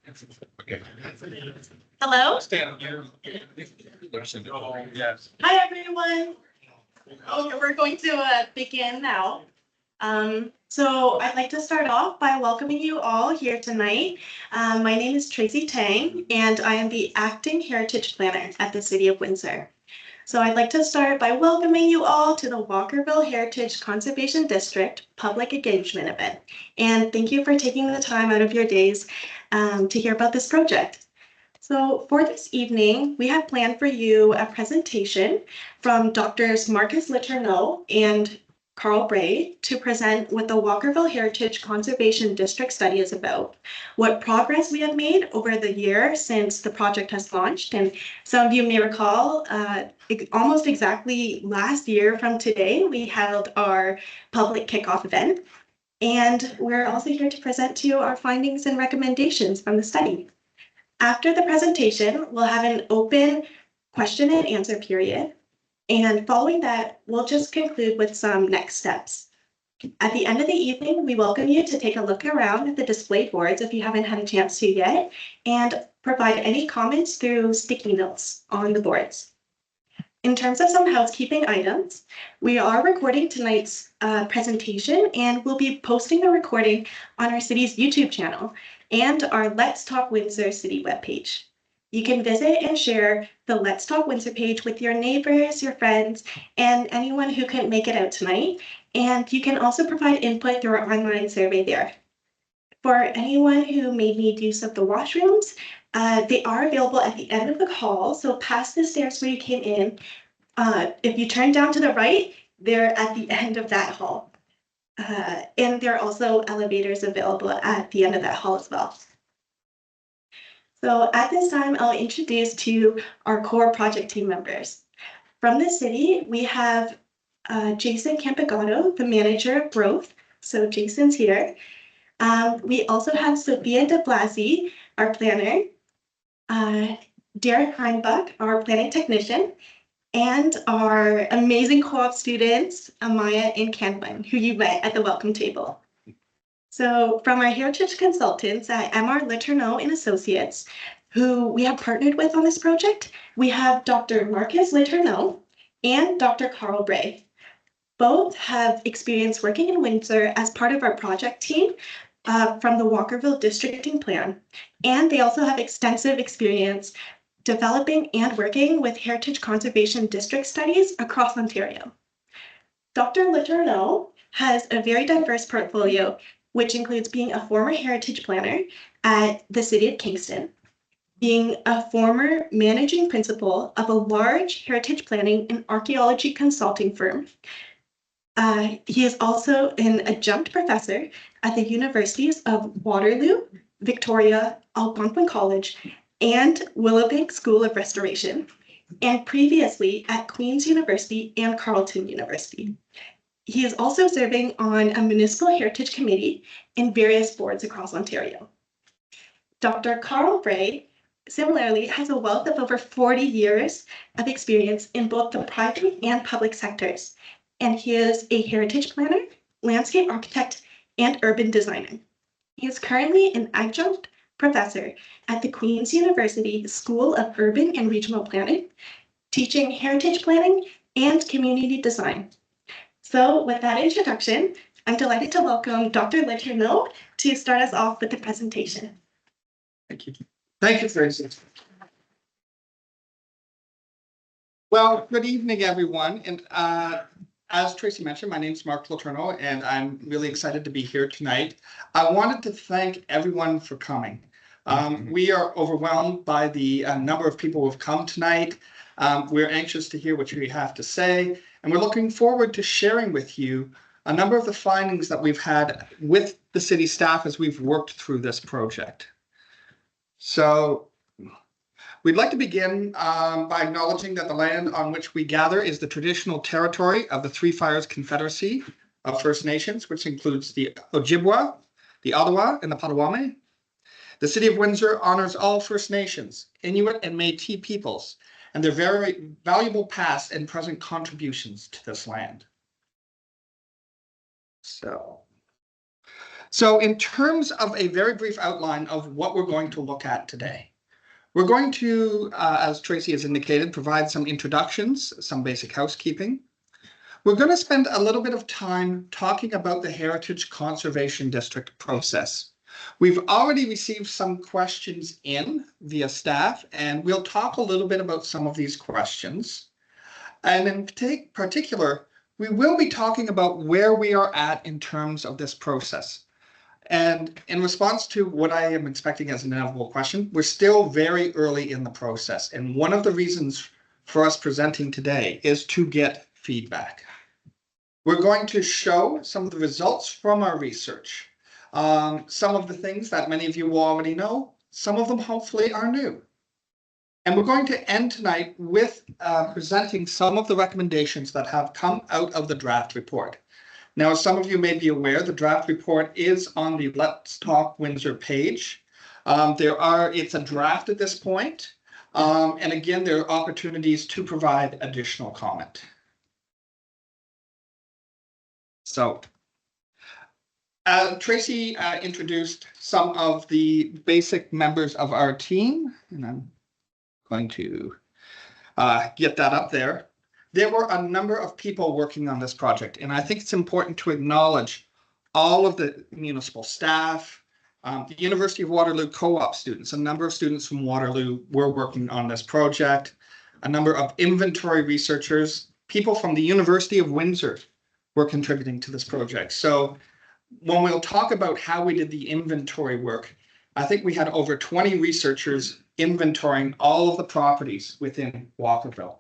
Okay. Hello. Stand here. Yes. Hi, everyone. Okay, we're going to begin now. So I'd like to start off by welcoming you all here tonight. My name is Tracy Tang, and I am the Acting Heritage Planner at the City of Windsor. So I'd like to start by welcoming you all to the Walkerville Heritage Conservation District Public Engagement event. And thank you for taking the time out of your days to hear about this project. So for this evening, we have planned for you a presentation from Drs. Marcus Letourneau and Carl Bray to present what the Walkerville Heritage Conservation District Study is about, what progress we have made over the year since the project has launched. And some of you may recall, almost exactly last year from today, we held our public kickoff event. And we're also here to present to you our findings and recommendations from the study. After the presentation, we'll have an open question and answer period. And following that, we'll just conclude with some next steps. At the end of the evening, we welcome you to take a look around at the display boards if you haven't had a chance to yet, and provide any comments through sticky notes on the boards. In terms of some housekeeping items, we are recording tonight's presentation, and we'll be posting the recording on our city's YouTube channel and our Let's Talk Windsor City webpage. You can visit and share the Let's Talk Windsor page with your neighbors, your friends, and anyone who couldn't make it out tonight. And you can also provide input through our online survey there. For anyone who may need use of the washrooms, they are available at the end of the hall. So past the stairs where you came in, if you turn down to the right, they're at the end of that hall. And there are also elevators available at the end of that hall as well. So at this time, I'll introduce to you our core project team members. From the city, we have Jason Campagato, the manager of growth. So Jason's here. We also have Sophia de Blasi, our planner, Derek Heinbach, our planning technician, and our amazing co-op students, Amaya and Canwin, who you met at the welcome table. So from our heritage consultants at Letourneau Associates, who we have partnered with on this project, we have Dr. Marcus Letourneau and Dr. Carl Bray. Both have experience working in Windsor as part of our project team from the Walkerville Districting Plan. And they also have extensive experience developing and working with heritage conservation district studies across Ontario. Dr. Letourneau has a very diverse portfolio, which includes being a former heritage planner at the City of Kingston, being a former managing principal of a large heritage planning and archaeology consulting firm. He is also an adjunct professor at the Universities of Waterloo, Victoria, Algonquin College, and Willowbank School of Restoration, and previously at Queen's University and Carleton University. He is also serving on a municipal heritage committee in various boards across Ontario. Dr. Carl Bray similarly has a wealth of over 40 years of experience in both the private and public sectors, and he is a heritage planner, landscape architect, and urban designer. He is currently an adjunct professor at the Queen's University School of Urban and Regional Planning, teaching heritage planning and community design. So with that introduction, I'm delighted to welcome Dr. Letourneau to start us off with the presentation. Thank you. Thank you, Tracy. Well, good evening, everyone. And as Tracy mentioned, my name is Mark Letourneau, and I'm really excited to be here tonight. I wanted to thank everyone for coming. We are overwhelmed by the number of people who have come tonight. We're anxious to hear what you have to say, and we're looking forward to sharing with you a number of the findings that we've had with the city staff as we've worked through this project. So we'd like to begin by acknowledging that the land on which we gather is the traditional territory of the Three Fires Confederacy of First Nations, which includes the Ojibwa, the Ottawa, and the Potawatomi. The City of Windsor honors all First Nations, Inuit, and Métis peoples, and their very valuable past and present contributions to this land. So So in terms of a very brief outline of what we're going to look at today, we're going to, as Tracy has indicated, provide some introductions, some basic housekeeping. We're going to spend a little bit of time talking about the Heritage Conservation District process. We've already received some questions in via staff, and we'll talk a little bit about some of these questions. And in particular, we will be talking about where we are at in terms of this process. And in response to what I am expecting as an inevitable question, we're still very early in the process. And one of the reasons for us presenting today is to get feedback. We're going to show some of the results from our research. Some of the things that many of you will already know, some of them hopefully are new. And we're going to end tonight with presenting some of the recommendations that have come out of the draft report. Now, as some of you may be aware, the draft report is on the Let's Talk Windsor page. It's a draft at this point. And again, there are opportunities to provide additional comment. So, Tracy introduced some of the basic members of our team, and I'm going to get that up there. There were a number of people working on this project, and I think it's important to acknowledge all of the municipal staff, the University of Waterloo co-op students. A number of students from Waterloo were working on this project, a number of inventory researchers, people from the University of Windsor were contributing to this project. So when we'll talk about how we did the inventory work, I think we had over 20 researchers inventorying all of the properties within Walkerville.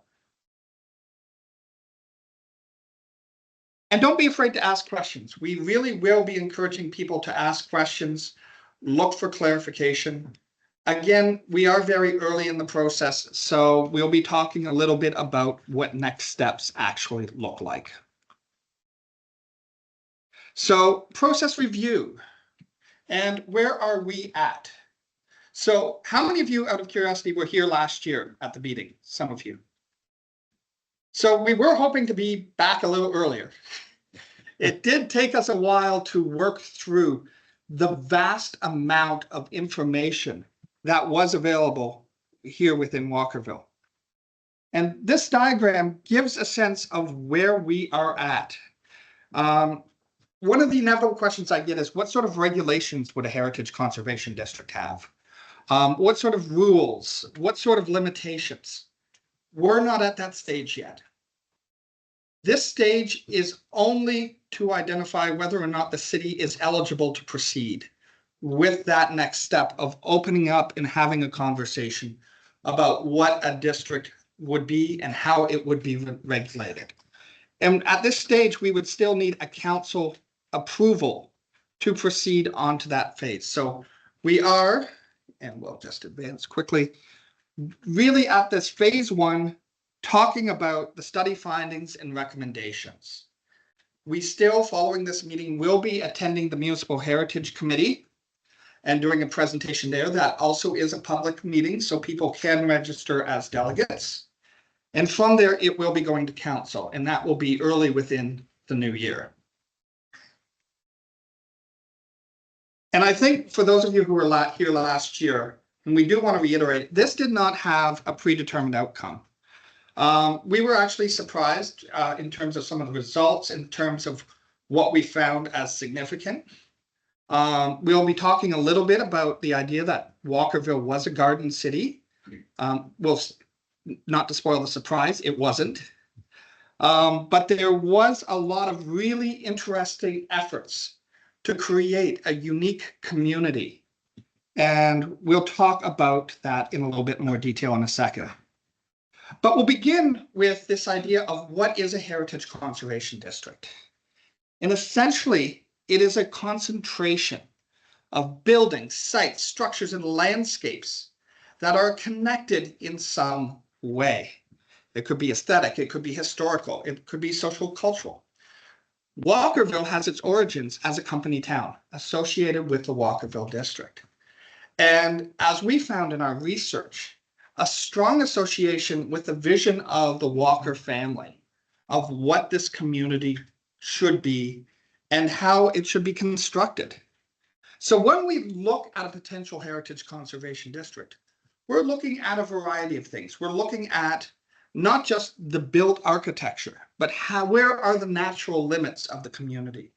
And don't be afraid to ask questions. We really will be encouraging people to ask questions, look for clarification. Again, we are very early in the process, so we'll be talking a little bit about what next steps actually look like. So, process review. And where are we at? So, how many of you, out of curiosity, were here last year at the meeting? Some of you. So we were hoping to be back a little earlier. It did take us a while to work through the vast amount of information that was available here within Walkerville. And this diagram gives a sense of where we are at. One of the inevitable questions I get is, what sort of regulations would a heritage conservation district have? What sort of rules? What sort of limitations? We're not at that stage yet. This stage is only to identify whether or not the city is eligible to proceed with that next step of opening up and having a conversation about what a district would be and how it would be regulated. And at this stage, we would still need a council approval to proceed on to that phase. So we are, and we'll just advance quickly, really at this phase one, talking about the study findings and recommendations. We still, following this meeting, will be attending the Municipal Heritage Committee and doing a presentation there. That also is a public meeting, so people can register as delegates. And from there, it will be going to council, and that will be early within the new year. And I think for those of you who were here last year, and we do want to reiterate, this did not have a predetermined outcome. We were actually surprised in terms of some of the results, in terms of what we found as significant. We'll be talking a little bit about the idea that Walkerville was a garden city. Well, not to spoil the surprise, it wasn't. But there was a lot of really interesting efforts to create a unique community. And we'll talk about that in a little bit more detail in a second. But we'll begin with this idea of what is a heritage conservation district. And essentially, it is a concentration of buildings, sites, structures, and landscapes that are connected in some way. It could be aesthetic, it could be historical, it could be social cultural. Walkerville has its origins as a company town associated with the Walkerville district. And as we found in our research, a strong association with the vision of the Walker family, of what this community should be and how it should be constructed. So when we look at a potential heritage conservation district, we're looking at a variety of things. We're looking at not just the built architecture, but where are the natural limits of the community?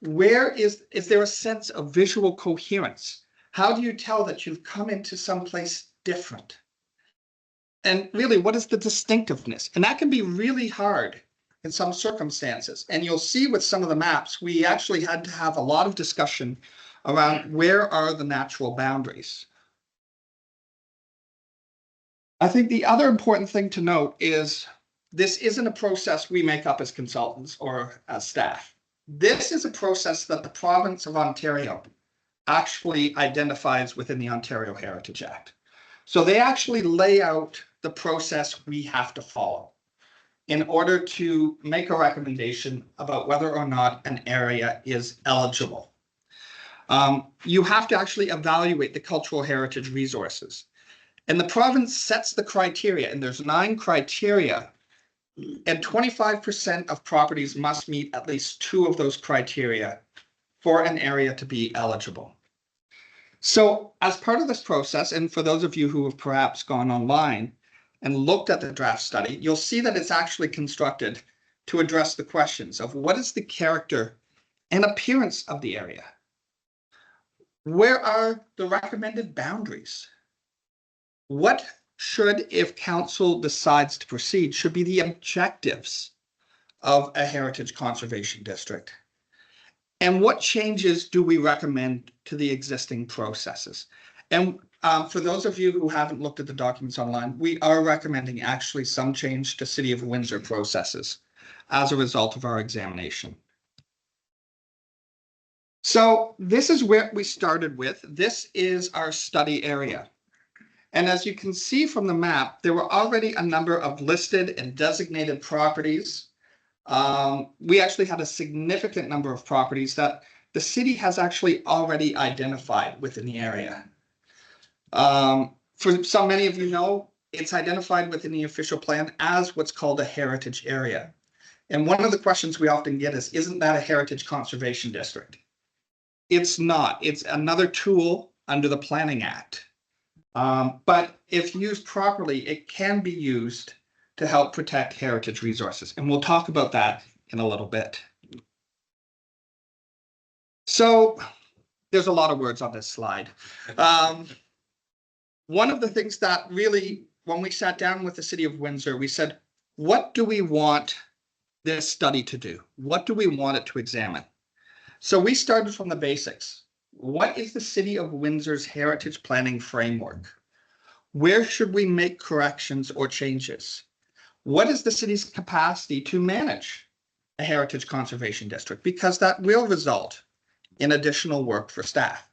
Where is there a sense of visual coherence? How do you tell that you've come into someplace different? And really, what is the distinctiveness? And that can be really hard in some circumstances. And you'll see with some of the maps, we actually had to have a lot of discussion around where are the natural boundaries. I think the other important thing to note is this isn't a process we make up as consultants or as staff. This is a process that the province of Ontario actually identifies within the Ontario Heritage Act. So they actually lay out the process we have to follow in order to make a recommendation about whether or not an area is eligible. You have to actually evaluate the cultural heritage resources. And the province sets the criteria, and there's 9 criteria, and 25% of properties must meet at least 2 of those criteria for an area to be eligible. So as part of this process, and for those of you who have perhaps gone online and looked at the draft study, you'll see that it's actually constructed to address the questions of what is the character and appearance of the area? Where are the recommended boundaries? What should, if council decides to proceed, should be the objectives of a heritage conservation district? And what changes do we recommend to the existing processes? And for those of you who haven't looked at the documents online, we are recommending actually some change to City of Windsor processes as a result of our examination. So this is where we started with. This is our study area. And as you can see from the map, there were already a number of listed and designated properties. We actually had a significant number of properties that the city has actually already identified within the area. For so many of you know, it's identified within the official plan as what's called a heritage area. And one of the questions we often get is, isn't that a heritage conservation district? It's not. It's another tool under the Planning Act. But if used properly, it can be used to help protect heritage resources. And we'll talk about that in a little bit. So there's a lot of words on this slide. One of the things that really, when we sat down with the City of Windsor, we said, what do we want this study to do? What do we want it to examine? So we started from the basics. What is the City of Windsor's heritage planning framework? Where should we make corrections or changes? What is the city's capacity to manage a heritage conservation district? Because that will result in additional work for staff.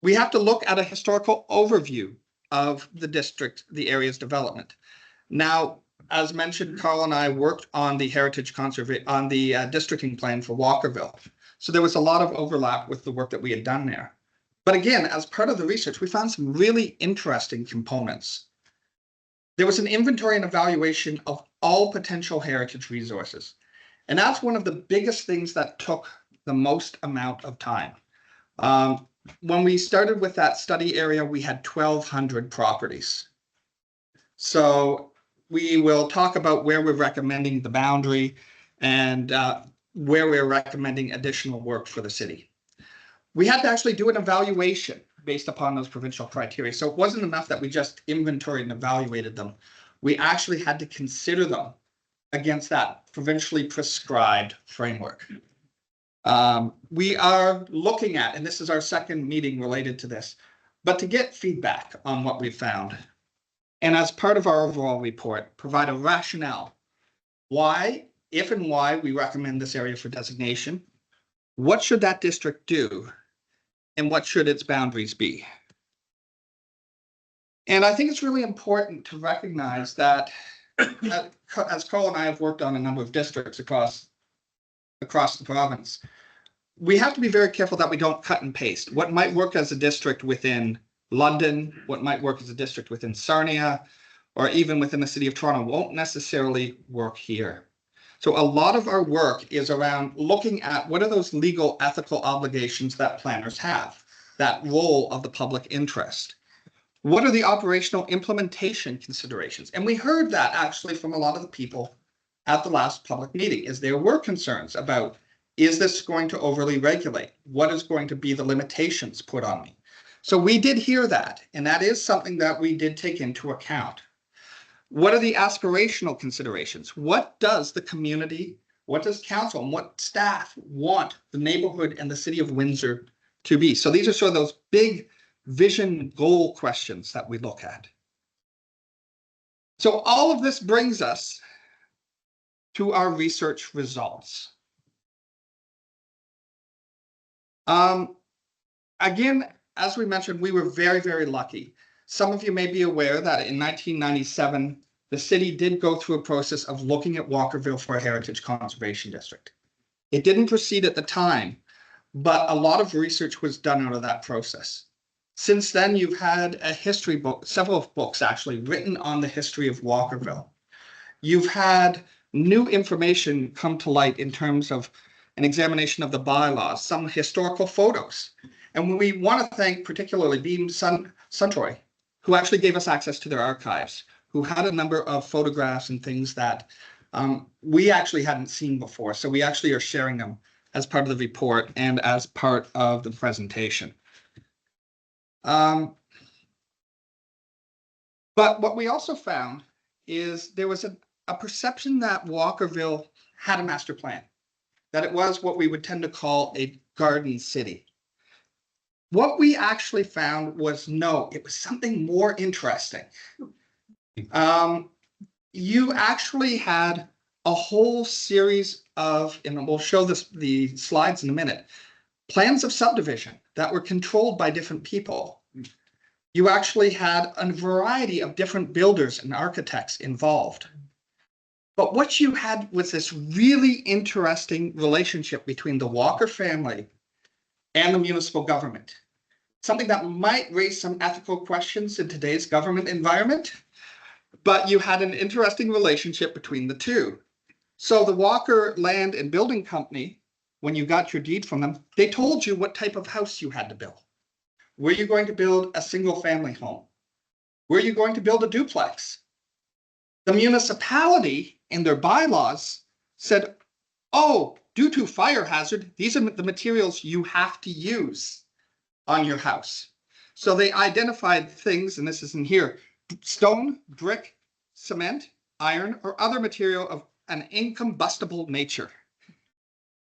We have to look at a historical overview of the district, the area's development. Now, as mentioned, Carl and I worked on the districting plan for Walkerville. So there was a lot of overlap with the work that we had done there. But again, as part of the research, we found some really interesting components. There was an inventory and evaluation of all potential heritage resources. And that's one of the biggest things that took the most amount of time. When we started with that study area, we had 1,200 properties. So we will talk about where we're recommending the boundary and where we're recommending additional work for the city. We had to actually do an evaluation based upon those provincial criteria. So it wasn't enough that we just inventoried and evaluated them. We actually had to consider them against that provincially prescribed framework. We are looking at, and this is our second meeting related to this, but to get feedback on what we found. And as part of our overall report, provide a rationale. Why, if and why we recommend this area for designation. What should that district do? And what should its boundaries be? And I think it's really important to recognize that as Carl and I have worked on a number of districts across the province, we have to be very careful that we don't cut and paste. What might work as a district within London, what might work as a district within Sarnia, or even within the City of Toronto won't necessarily work here. So a lot of our work is around looking at what are those legal ethical obligations that planners have, that role of the public interest. What are the operational implementation considerations? And we heard that actually from a lot of the people at the last public meeting, is there were concerns about, is this going to overly regulate? What is going to be the limitations put on me? So we did hear that, and that is something that we did take into account. What are the aspirational considerations? What does the community, what does council and what staff want the neighborhood and the city of Windsor to be? So these are sort of those big vision goal questions that we look at. So all of this brings us to our research results. Again, as we mentioned, we were very, very lucky. Some of you may be aware that in 1997, the city did go through a process of looking at Walkerville for a heritage conservation district. It didn't proceed at the time, but a lot of research was done out of that process. Since then, you've had a history book, several books actually written on the history of Walkerville. You've had new information come to light in terms of an examination of the bylaws, some historical photos. And we want to thank particularly Beam Suntroy, who actually gave us access to their archives, who had a number of photographs and things that we actually hadn't seen before. So we actually are sharing them as part of the report and as part of the presentation. But what we also found is there was a perception that Walkerville had a master plan, that it was what we would tend to call a garden city. What we actually found was no, it was something more interesting. You actually had a whole series of, and we'll show the slides in a minute, plans of subdivision that were controlled by different people. You actually had a variety of different builders and architects involved. But what you had was this really interesting relationship between the Walker family and the municipal government. Something that might raise some ethical questions in today's government environment, but you had an interesting relationship between the two. So the Walker Land and Building Company, when you got your deed from them, they told you what type of house you had to build. Were you going to build a single family home? Were you going to build a duplex? The municipality in their bylaws said, oh, due to fire hazard, these are the materials you have to use on your house. So they identified things, and this is in here, stone, brick, cement, iron, or other material of an incombustible nature.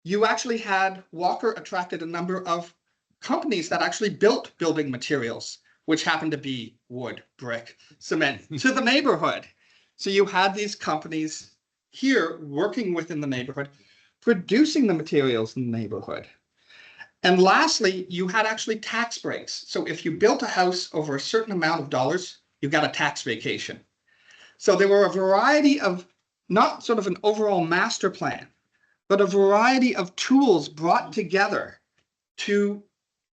You actually had Walker attracted a number of companies that actually built building materials, which happened to be wood, brick, cement, to the neighborhood. So you had these companies here working within the neighborhood, producing the materials in the neighborhood. And lastly, you had actually tax breaks. So if you built a house over a certain amount of dollars, you got a tax vacation. So there were a variety of, not sort of an overall master plan, but a variety of tools brought together to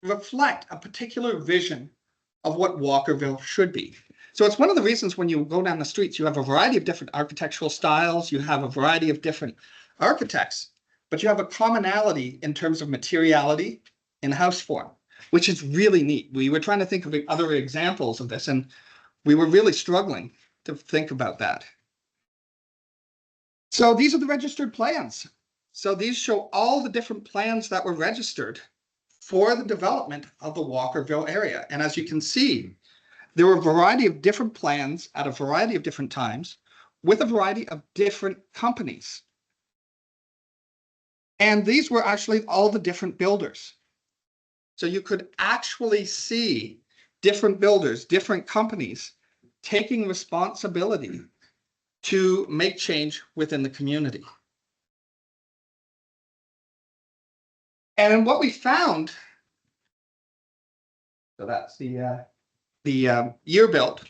reflect a particular vision of what Walkerville should be. So it's one of the reasons when you go down the streets, you have a variety of different architectural styles, you have a variety of different architects, but you have a commonality in terms of materiality and house form, which is really neat. We were trying to think of other examples of this, and we were really struggling to think about that. So these are the registered plans. So these show all the different plans that were registered for the development of the Walkerville area. And as you can see, there were a variety of different plans at a variety of different times with a variety of different companies. And these were actually all the different builders. So you could actually see different builders, different companies taking responsibility to make change within the community. And what we found, so that's the year built,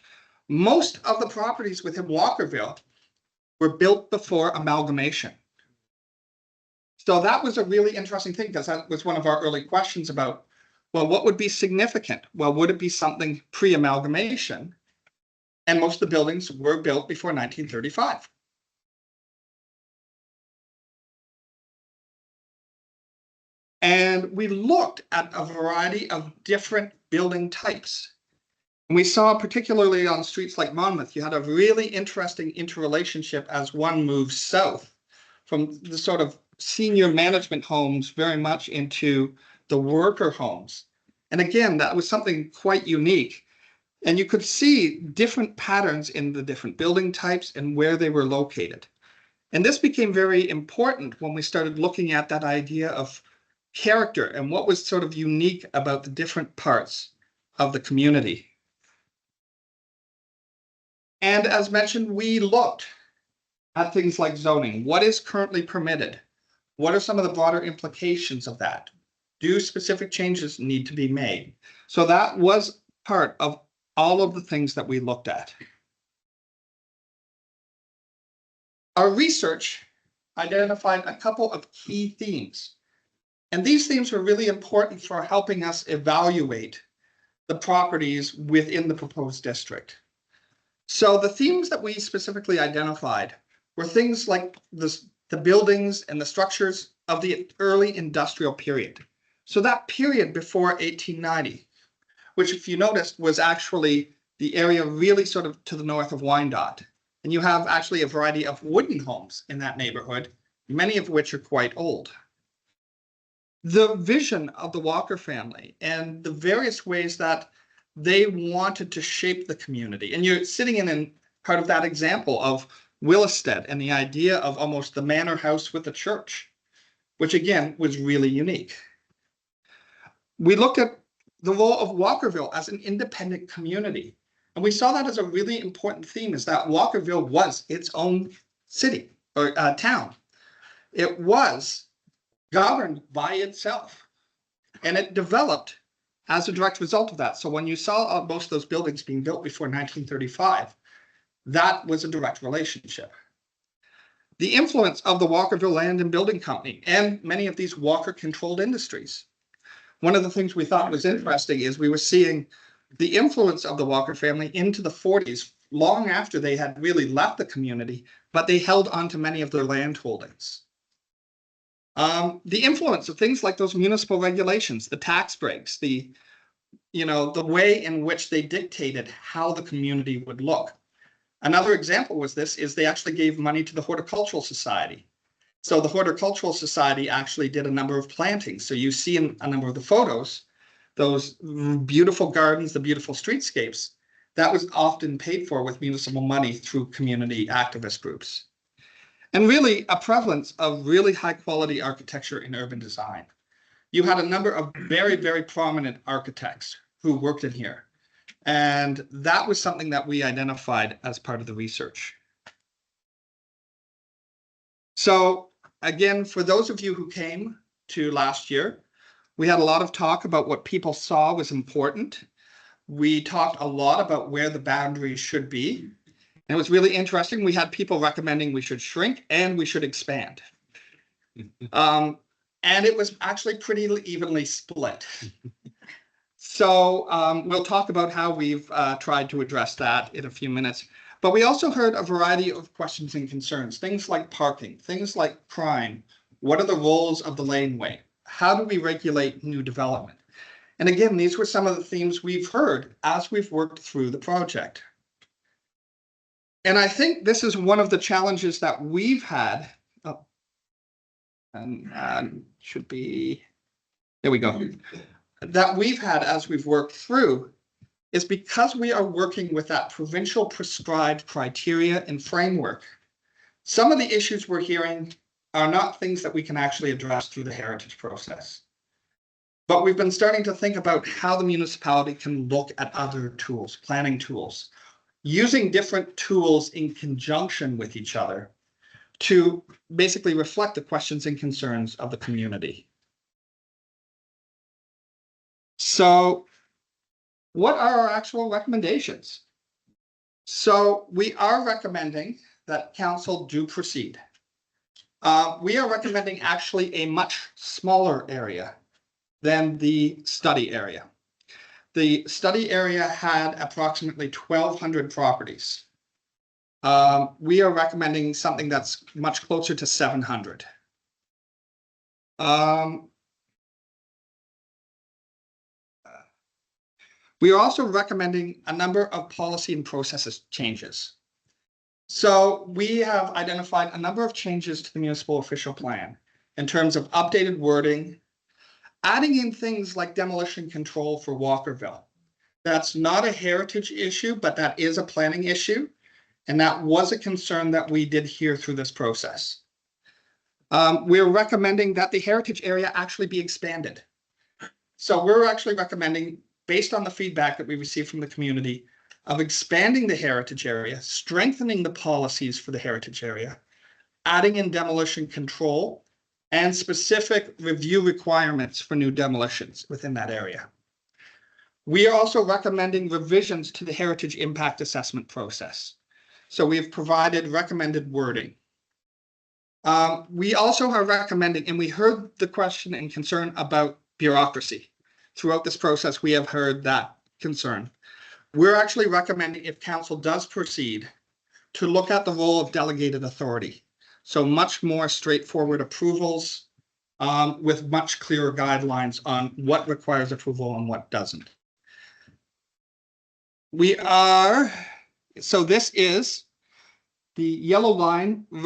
most of the properties within Walkerville were built before amalgamation. So that was a really interesting thing, because that was one of our early questions about, well, what would be significant? Well, would it be something pre-amalgamation? And most of the buildings were built before 1935. And we looked at a variety of different building types. And we saw, particularly on streets like Monmouth, you had a really interesting interrelationship as one moves south from the sort of senior management homes very much into the worker homes. And again, that was something quite unique. And you could see different patterns in the different building types and where they were located. And this became very important when we started looking at that idea of character and what was sort of unique about the different parts of the community. And as mentioned, we looked at things like zoning. What is currently permitted? What are some of the broader implications of that? Do specific changes need to be made? So that was part of all of the things that we looked at. Our research identified a couple of key themes. And these themes were really important for helping us evaluate the properties within the proposed district. So the themes that we specifically identified were things like the buildings and the structures of the early industrial period. So that period before 1890, which if you noticed was actually the area really sort of to the north of Wyandotte. And you have actually a variety of wooden homes in that neighborhood, many of which are quite old. The vision of the Walker family and the various ways that they wanted to shape the community. And you're sitting in part of that example of Willistead and the idea of almost the manor house with the church, which again was really unique. We looked at the role of Walkerville as an independent community. And we saw that as a really important theme, is that Walkerville was its own city or town. It was governed by itself, and it developed as a direct result of that. So when you saw most of those buildings being built before 1935, that was a direct relationship. The influence of the Walkerville Land and Building Company and many of these Walker-controlled industries. One of the things we thought was interesting is we were seeing the influence of the Walker family into the 40s, long after they had really left the community, but they held on to many of their land holdings. The influence of things like those municipal regulations, the tax breaks, the way in which they dictated how the community would look. Another example was they actually gave money to the Horticultural Society. So the Horticultural Society actually did a number of plantings. So you see in a number of the photos, those beautiful gardens, the beautiful streetscapes, that was often paid for with municipal money through community activist groups. And really a prevalence of really high quality architecture in urban design. You had a number of very, very prominent architects who worked in here. And that was something that we identified as part of the research. So again, for those of you who came to last year, we had a lot of talk about what people saw was important. We talked a lot about where the boundaries should be. And it was really interesting. We had people recommending we should shrink and we should expand. And it was actually pretty evenly split. So we'll talk about how we've tried to address that in a few minutes. But we also heard a variety of questions and concerns, things like parking, things like crime. What are the roles of the laneway? How do we regulate new development? And again, these were some of the themes we've heard as we've worked through the project. And I think this is one of the challenges that we've had. Oh, and should be, there we go. That we've had as we've worked through is because we are working with that provincial prescribed criteria and framework. Some of the issues we're hearing are not things that we can actually address through the heritage process. But we've been starting to think about how the municipality can look at other tools, planning tools, using different tools in conjunction with each other to basically reflect the questions and concerns of the community. So what are our actual recommendations? So we are recommending that council do proceed. We are recommending actually a much smaller area than the study area. The study area had approximately 1,200 properties. We are recommending something that's much closer to 700. We are also recommending a number of policy and processes changes. So we have identified a number of changes to the municipal official plan in terms of updated wording, adding in things like demolition control for Walkerville. That's not a heritage issue, but that is a planning issue. And that was a concern that we did hear through this process. We're recommending that the heritage area actually be expanded. So we're actually recommending, based on the feedback that we received from the community, of expanding the heritage area, strengthening the policies for the heritage area, adding in demolition control, and specific review requirements for new demolitions within that area. We are also recommending revisions to the heritage impact assessment process. So we have provided recommended wording. We also are recommending, and we heard the question and concern about bureaucracy. Throughout this process, we have heard that concern. We're actually recommending, if council does proceed, to look at the role of delegated authority. So much more straightforward approvals with much clearer guidelines on what requires approval and what doesn't. So this is the yellow line the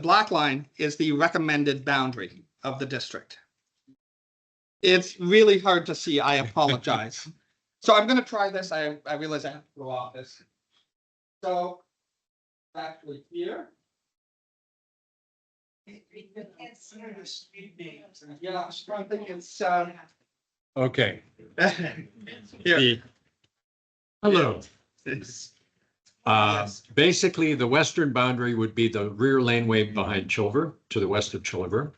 black line is the recommended boundary of the district. It's really hard to see, I apologize. So I'm going to try this. I realize I have to go off this. So actually here. Yeah, I think it's Okay. here. Hello. Yes. Basically, the western boundary would be the rear laneway behind Chilver, to the west of Chilver,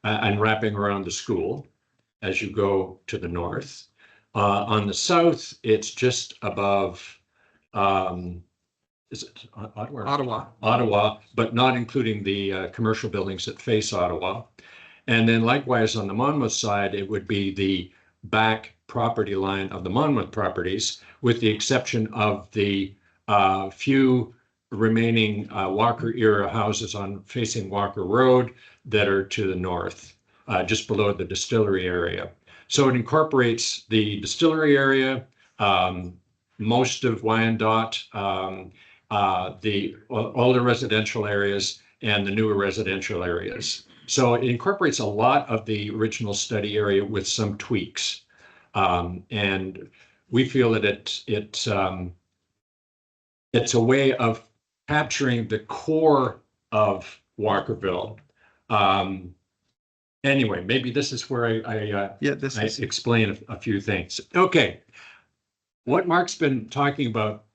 and wrapping around the school as you go to the north. On the south, it's just above, is it Ottawa? Ottawa, but not including the commercial buildings that face Ottawa. And then likewise on the Monmouth side, it would be the back property line of the Monmouth properties, with the exception of the few remaining Walker era houses on facing Walker Road that are to the north, just below the distillery area. So it incorporates the distillery area, most of Wyandotte, the older residential areas, and the newer residential areas. So it incorporates a lot of the original study area with some tweaks. And we feel that it's a way of capturing the core of Walkerville. Anyway, maybe this is where I explain a few things. Okay, what Mark's been talking about,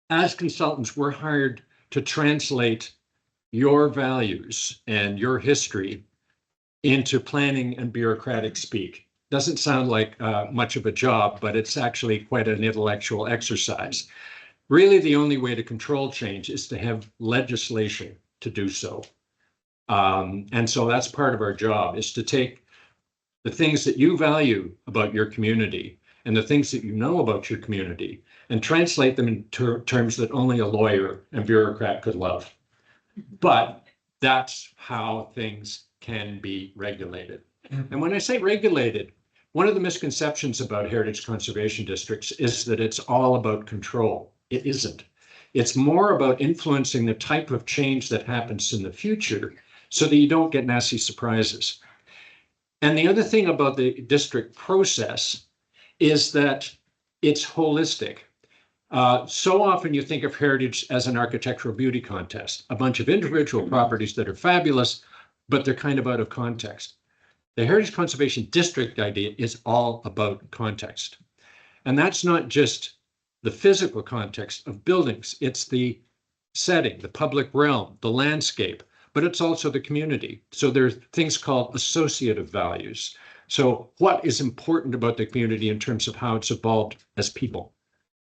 as consultants, we're hired to translate your values and your history into planning and bureaucratic speak. Doesn't sound like much of a job, but it's actually quite an intellectual exercise. Really, the only way to control change is to have legislation to do so. And so that's part of our job, is to take the things that you value about your community and the things that you know about your community and translate them in terms that only a lawyer and bureaucrat could love. But that's how things can be regulated. And when I say regulated, one of the misconceptions about heritage conservation districts is that it's all about control. It isn't. It's more about influencing the type of change that happens in the future so that you don't get nasty surprises. And the other thing about the district process is that it's holistic. So often you think of heritage as an architectural beauty contest, a bunch of individual properties that are fabulous, but they're kind of out of context. The Heritage Conservation District idea is all about context. And that's not just the physical context of buildings, it's the setting, the public realm, the landscape, but it's also the community. So there's things called associative values. So what is important about the community in terms of how it's evolved as people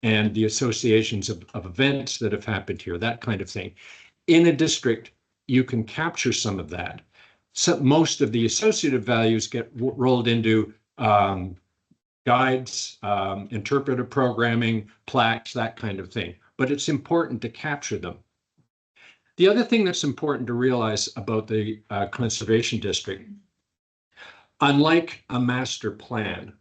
and the associations of events that have happened here, that kind of thing. In a district, you can capture some of that. So most of the associative values get rolled into guides, interpretive programming, plaques, that kind of thing. But it's important to capture them. The other thing that's important to realize about the conservation district, unlike a master plan,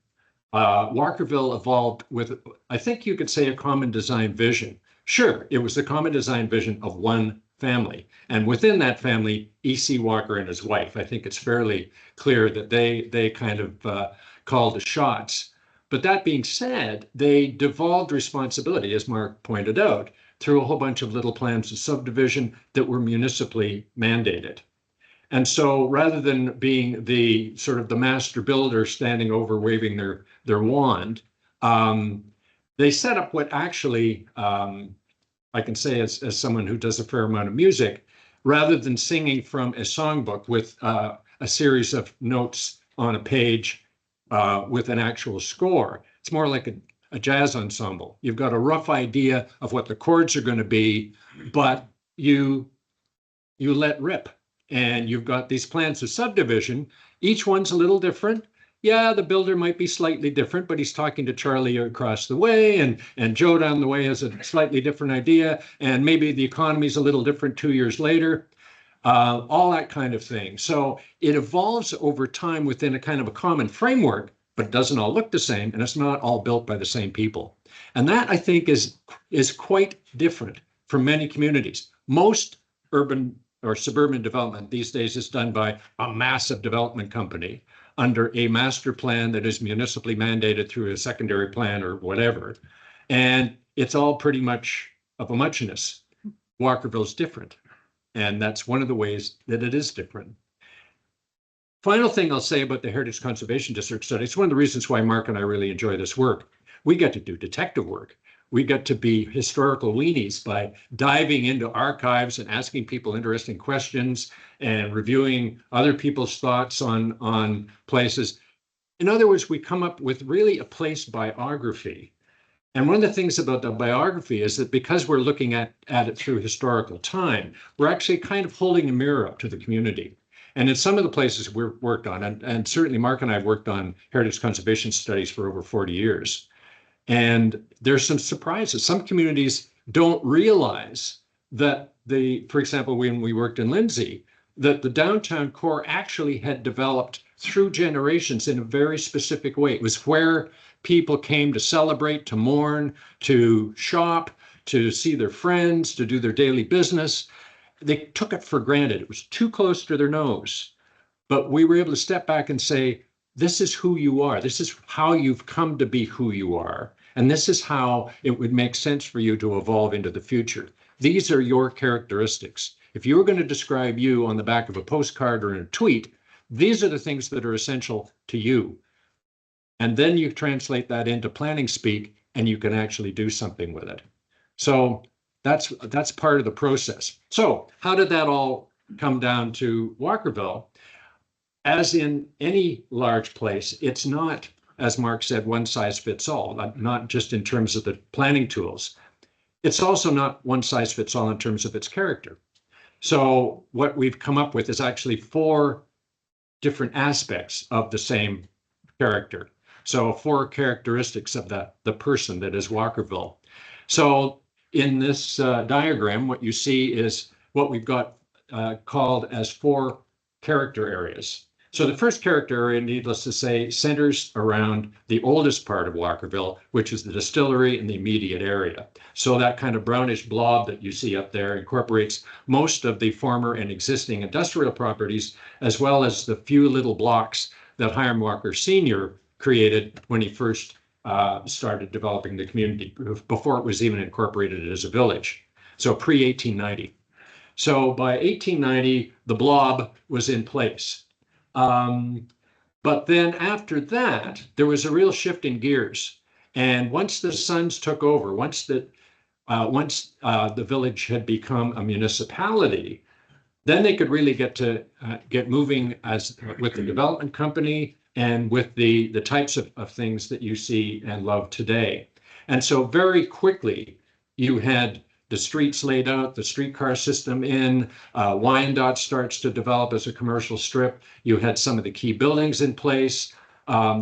Walkerville evolved with, I think you could say, a common design vision. Sure, it was the common design vision of one family. And within that family, E.C. Walker and his wife, I think it's fairly clear that they kind of called the shots. But that being said, they devolved responsibility, as Mark pointed out, through a whole bunch of little plans of subdivision that were municipally mandated. And so rather than being the sort of the master builder standing over waving their wand, they set up what actually, I can say as someone who does a fair amount of music, rather than singing from a songbook with a series of notes on a page with an actual score, it's more like a jazz ensemble. You've got a rough idea of what the chords are going to be, but you let rip. And you've got these plans of subdivision. Each one's a little different. Yeah, the builder might be slightly different, but he's talking to Charlie across the way, and Joe down the way has a slightly different idea, and maybe the economy's a little different 2 years later, all that kind of thing. So it evolves over time within a kind of a common framework, but it doesn't all look the same, and it's not all built by the same people. And that, I think, is quite different from many communities. Most urban or suburban development these days is done by a massive development company under a master plan that is municipally mandated through a secondary plan or whatever. And it's all pretty much of a muchness. Walkerville's different. And that's one of the ways that it is different. Final thing I'll say about the Heritage Conservation District study, it's one of the reasons why Mark and I really enjoy this work. We get to do detective work. We get to be historical weenies by diving into archives and asking people interesting questions and reviewing other people's thoughts on places. In other words, we come up with really a place biography. And one of the things about the biography is that because we're looking at it through historical time, we're actually kind of holding a mirror up to the community. And in some of the places we've worked on, and certainly Mark and I have worked on heritage conservation studies for over 40 years, and there's some surprises. Some communities don't realize that for example, when we worked in Lindsay, that the downtown core actually had developed through generations in a very specific way. It was where people came to celebrate, to mourn, to shop, to see their friends, to do their daily business. They took it for granted. It was too close to their nose. But we were able to step back and say, this is who you are. This is how you've come to be who you are. And this is how it would make sense for you to evolve into the future. These are your characteristics. If you were going to describe you on the back of a postcard or in a tweet, these are the things that are essential to you. And then you translate that into planning speak, and you can actually do something with it. So that's part of the process. So how did that all come down to Walkerville? As in any large place, it's not, as Mark said, one size fits all, not just in terms of the planning tools. It's also not one size fits all in terms of its character. So what we've come up with is actually 4 different aspects of the same character. So 4 characteristics of the person that is Walkerville. So in this diagram, what you see is what we've got called as 4 character areas. So the first character area, needless to say, centers around the oldest part of Walkerville, which is the distillery and the immediate area. So that kind of brownish blob that you see up there incorporates most of the former and existing industrial properties, as well as the few little blocks that Hiram Walker Sr. created when he first started developing the community, before it was even incorporated as a village. So pre-1890. So by 1890, the blob was in place. But then after that, there was a real shift in gears. And once the Sons took over, once the village had become a municipality, then they could really get moving with the development company and with the types of things that you see and love today. And so very quickly, you had the streets laid out, the streetcar system in, Wyandotte starts to develop as a commercial strip. You had some of the key buildings in place.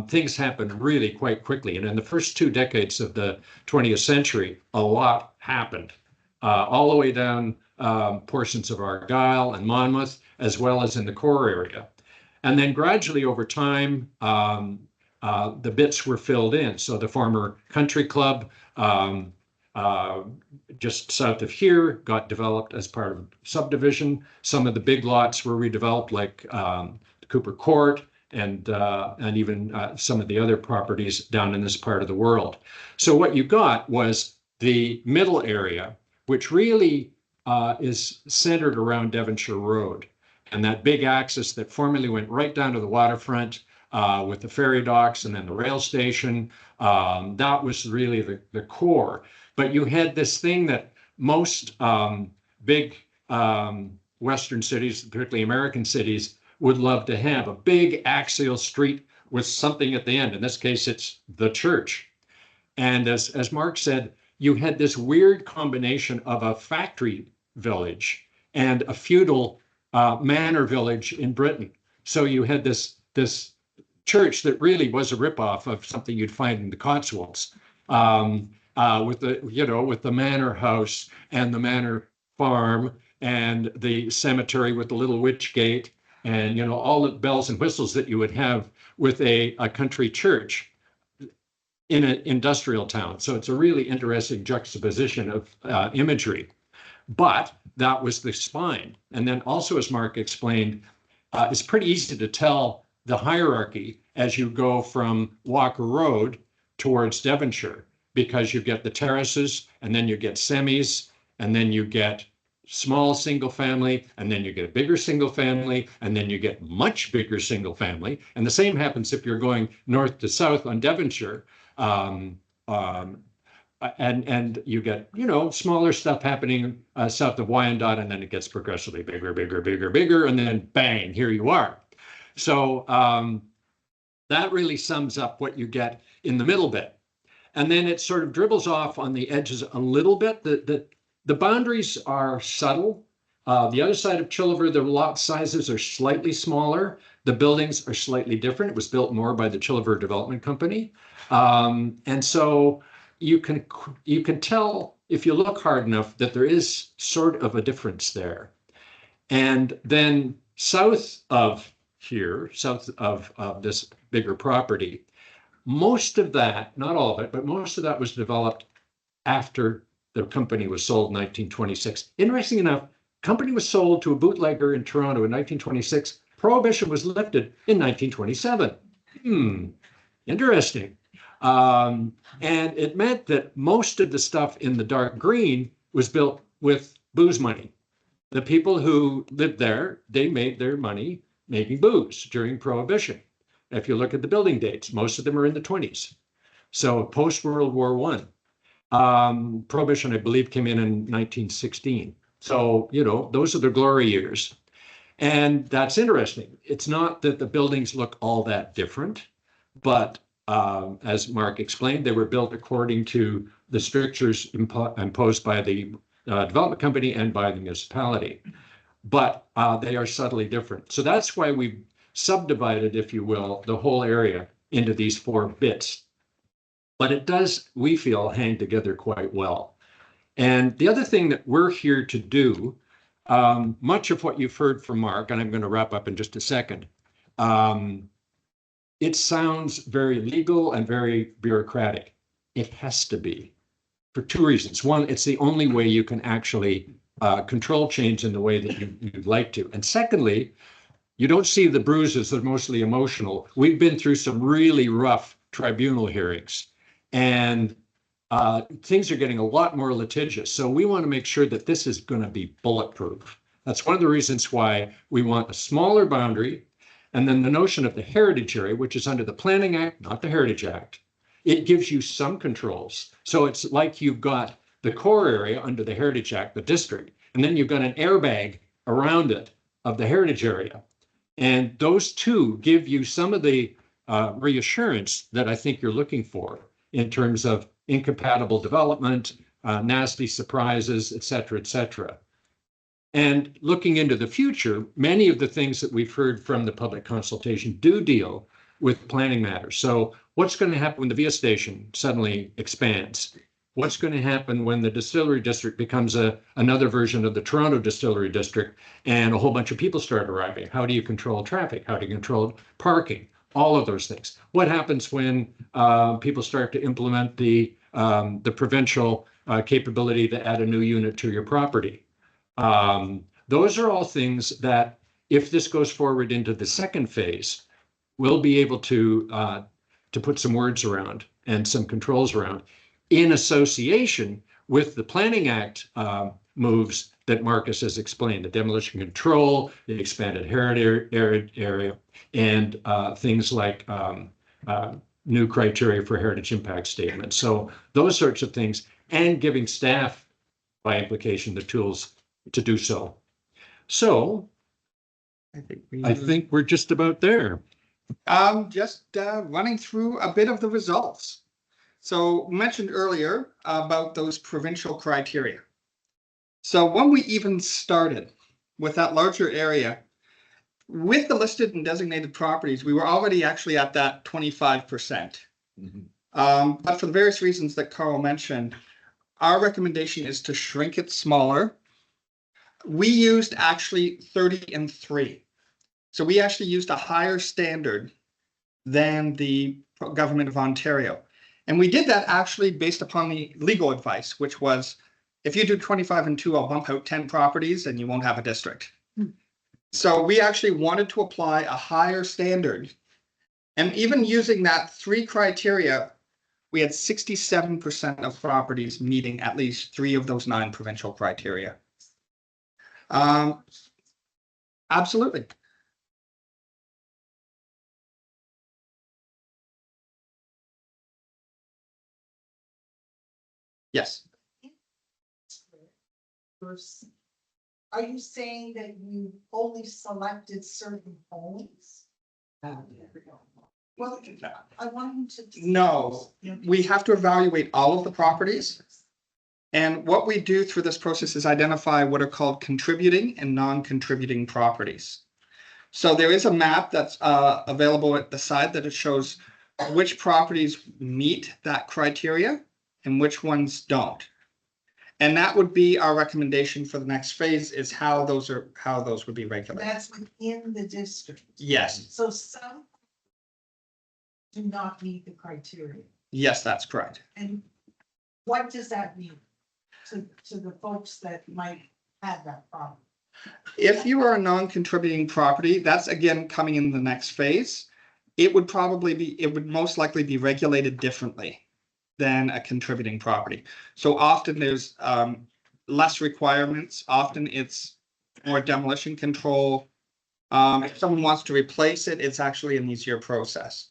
Things happened really quite quickly. And in the first 2 decades of the 20th century, a lot happened, all the way down portions of Argyll and Monmouth, as well as in the core area. And then gradually over time, the bits were filled in. So the former country club, just south of here, got developed as part of subdivision. Some of the big lots were redeveloped, like Cooper Court, and even some of the other properties down in this part of the world. So what you got was the middle area, which really is centered around Devonshire Road, and that big axis that formerly went right down to the waterfront with the ferry docks and then the rail station. That was really the core. But you had this thing that most big Western cities, particularly American cities, would love to have, a big axial street with something at the end. In this case, it's the church. And as Mark said, you had this weird combination of a factory village and a feudal manor village in Britain. So you had this church that really was a ripoff of something you'd find in the Cotswolds, with the manor house and the manor farm and the cemetery with the little witch gate, and all the bells and whistles that you would have with a country church in an industrial town. So it's a really interesting juxtaposition of imagery. But that was the spine. And then also, as Mark explained, it's pretty easy to tell the hierarchy as you go from Walker Road towards Devonshire, because you get the terraces, and then you get semis, and then you get small single family, and then you get a bigger single family, and then you get much bigger single family. And the same happens if you're going north to south on Devonshire. And you get, smaller stuff happening south of Wyandotte, and then it gets progressively bigger, and then bang, here you are. So that really sums up what you get in the middle bit. And then it sort of dribbles off on the edges a little bit. The boundaries are subtle. The other side of Chilliver, the lot sizes are slightly smaller. The buildings are slightly different. It was built more by the Chilliver Development Company. And so you can tell, if you look hard enough, that there is sort of a difference there. And then south of here, south of this bigger property, most of that, not all of it, but most of that was developed after the company was sold in 1926. Interesting enough, company was sold to a bootlegger in Toronto in 1926. Prohibition was lifted in 1927. Interesting. And it meant that most of the stuff in the dark green was built with booze money. The people who lived there, they made their money making booze during Prohibition. If you look at the building dates, most of them are in the 20s. So post-World War I. Prohibition, I believe, came in 1916. So, those are the glory years. And that's interesting. It's not that the buildings look all that different, but as Mark explained, they were built according to the strictures imposed by the development company and by the municipality. But they are subtly different. So that's why we subdivided, if you will, the whole area into these 4 bits. But it does, we feel, hang together quite well. And the other thing that we're here to do, much of what you've heard from Mark, and I'm going to wrap up in just a second, it sounds very legal and very bureaucratic. It has to be, for 2 reasons. One, it's the only way you can actually control change in the way that you'd like to. And secondly, you don't see the bruises that are mostly emotional. We've been through some really rough tribunal hearings, and things are getting a lot more litigious. So we want to make sure that this is going to be bulletproof. That's one of the reasons why we want a smaller boundary. And then the notion of the heritage area, which is under the Planning Act, not the Heritage Act, it gives you some controls. So it's like you've got the core area under the Heritage Act, the district, and then you've got an airbag around it of the heritage area. And those two give you some of the reassurance that I think you're looking for in terms of incompatible development, nasty surprises, et cetera, et cetera. And looking into the future, many of the things that we've heard from the public consultation do deal with planning matters. So what's going to happen when the VIA station suddenly expands? What's going to happen when the distillery district becomes another version of the Toronto distillery district and a whole bunch of people start arriving? How do you control traffic? How do you control parking? all of those things. What happens when people start to implement the provincial capability to add a new unit to your property? Those are all things that, if this goes forward into the second phase, we'll be able to put some words around and some controls around, in association with the Planning Act moves that Marcus has explained: the demolition control, the expanded heritage area, and things like new criteria for heritage impact statements. So those sorts of things, and giving staff, by implication, the tools to do so. So I think we're just about there. Just running through a bit of the results. So mentioned earlier about those provincial criteria. So when we even started with that larger area, with the listed and designated properties, we were already actually at that 25%. But for the various reasons that Carl mentioned, our recommendation is to shrink it smaller. We used actually 30 and 3. So we actually used a higher standard than the government of Ontario. And we did that actually based upon the legal advice, which was, if you do 25 and 2, I'll bump out 10 properties and you won't have a district. So we actually wanted to apply a higher standard. And even using that 3 criteria, we had 67% of properties meeting at least 3 of those 9 provincial criteria. Absolutely. Yes. Are you saying that you only selected certain homes? Well, I want you to. No, we have to evaluate all of the properties. And what we do through this process is identify what are called contributing and non-contributing properties. So there is a map that's available at the side that it shows which properties meet that criteria and which ones don't. And that would be our recommendation for the next phase, is how those would be regulated. That's within the district. Yes. So some do not meet the criteria. Yes, that's correct. And what does that mean to the folks that might have that problem? If you are a non-contributing property, that's again coming in the next phase. It would most likely be regulated differently than a contributing property. So often there's less requirements. Often it's more demolition control. If someone wants to replace it, it's actually an easier process.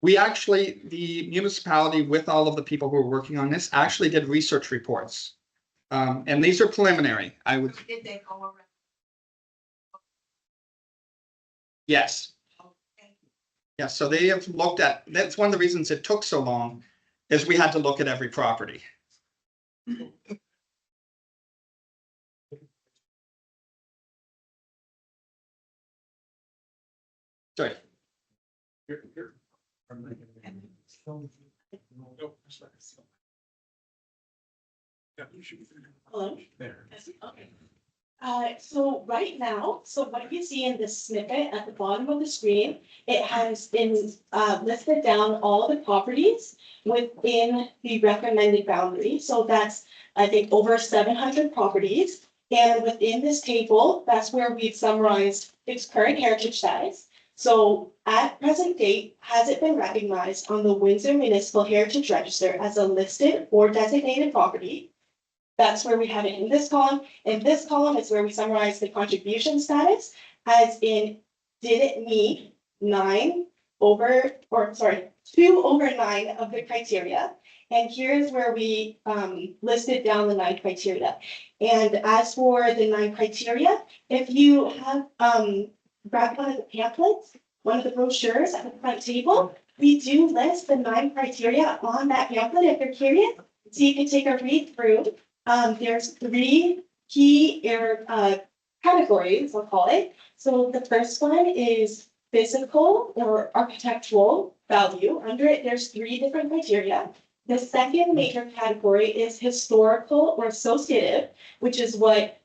We actually, the municipality, with all of the people who are working on this, actually did research reports. And these are preliminary. Did they go around? Yes. Yeah, so they have looked at, that's one of the reasons it took so long, is we had to look at every property. Sorry. Hello? Okay. So right now, so what you see in this snippet at the bottom of the screen, it has been listed down all the properties within the recommended boundary. So that's, I think, over 700 properties. And within this table, that's where we've summarized its current heritage status. So at present date, has it been recognized on the Windsor Municipal Heritage Register as a listed or designated property? That's where we have it in this column. In this column is where we summarize the contribution status, as in, did it meet 2 over 9 of the criteria? And here's where we listed down the 9 criteria. And as for the 9 criteria, if you have grab one of the pamphlets, one of the brochures at the front table, we do list the 9 criteria on that pamphlet if you're curious. So you can take a read through. There's 3 key categories, I'll call it. So the first one is physical or architectural value. Under it, there's 3 different criteria. The second major category is historical or associative, which is what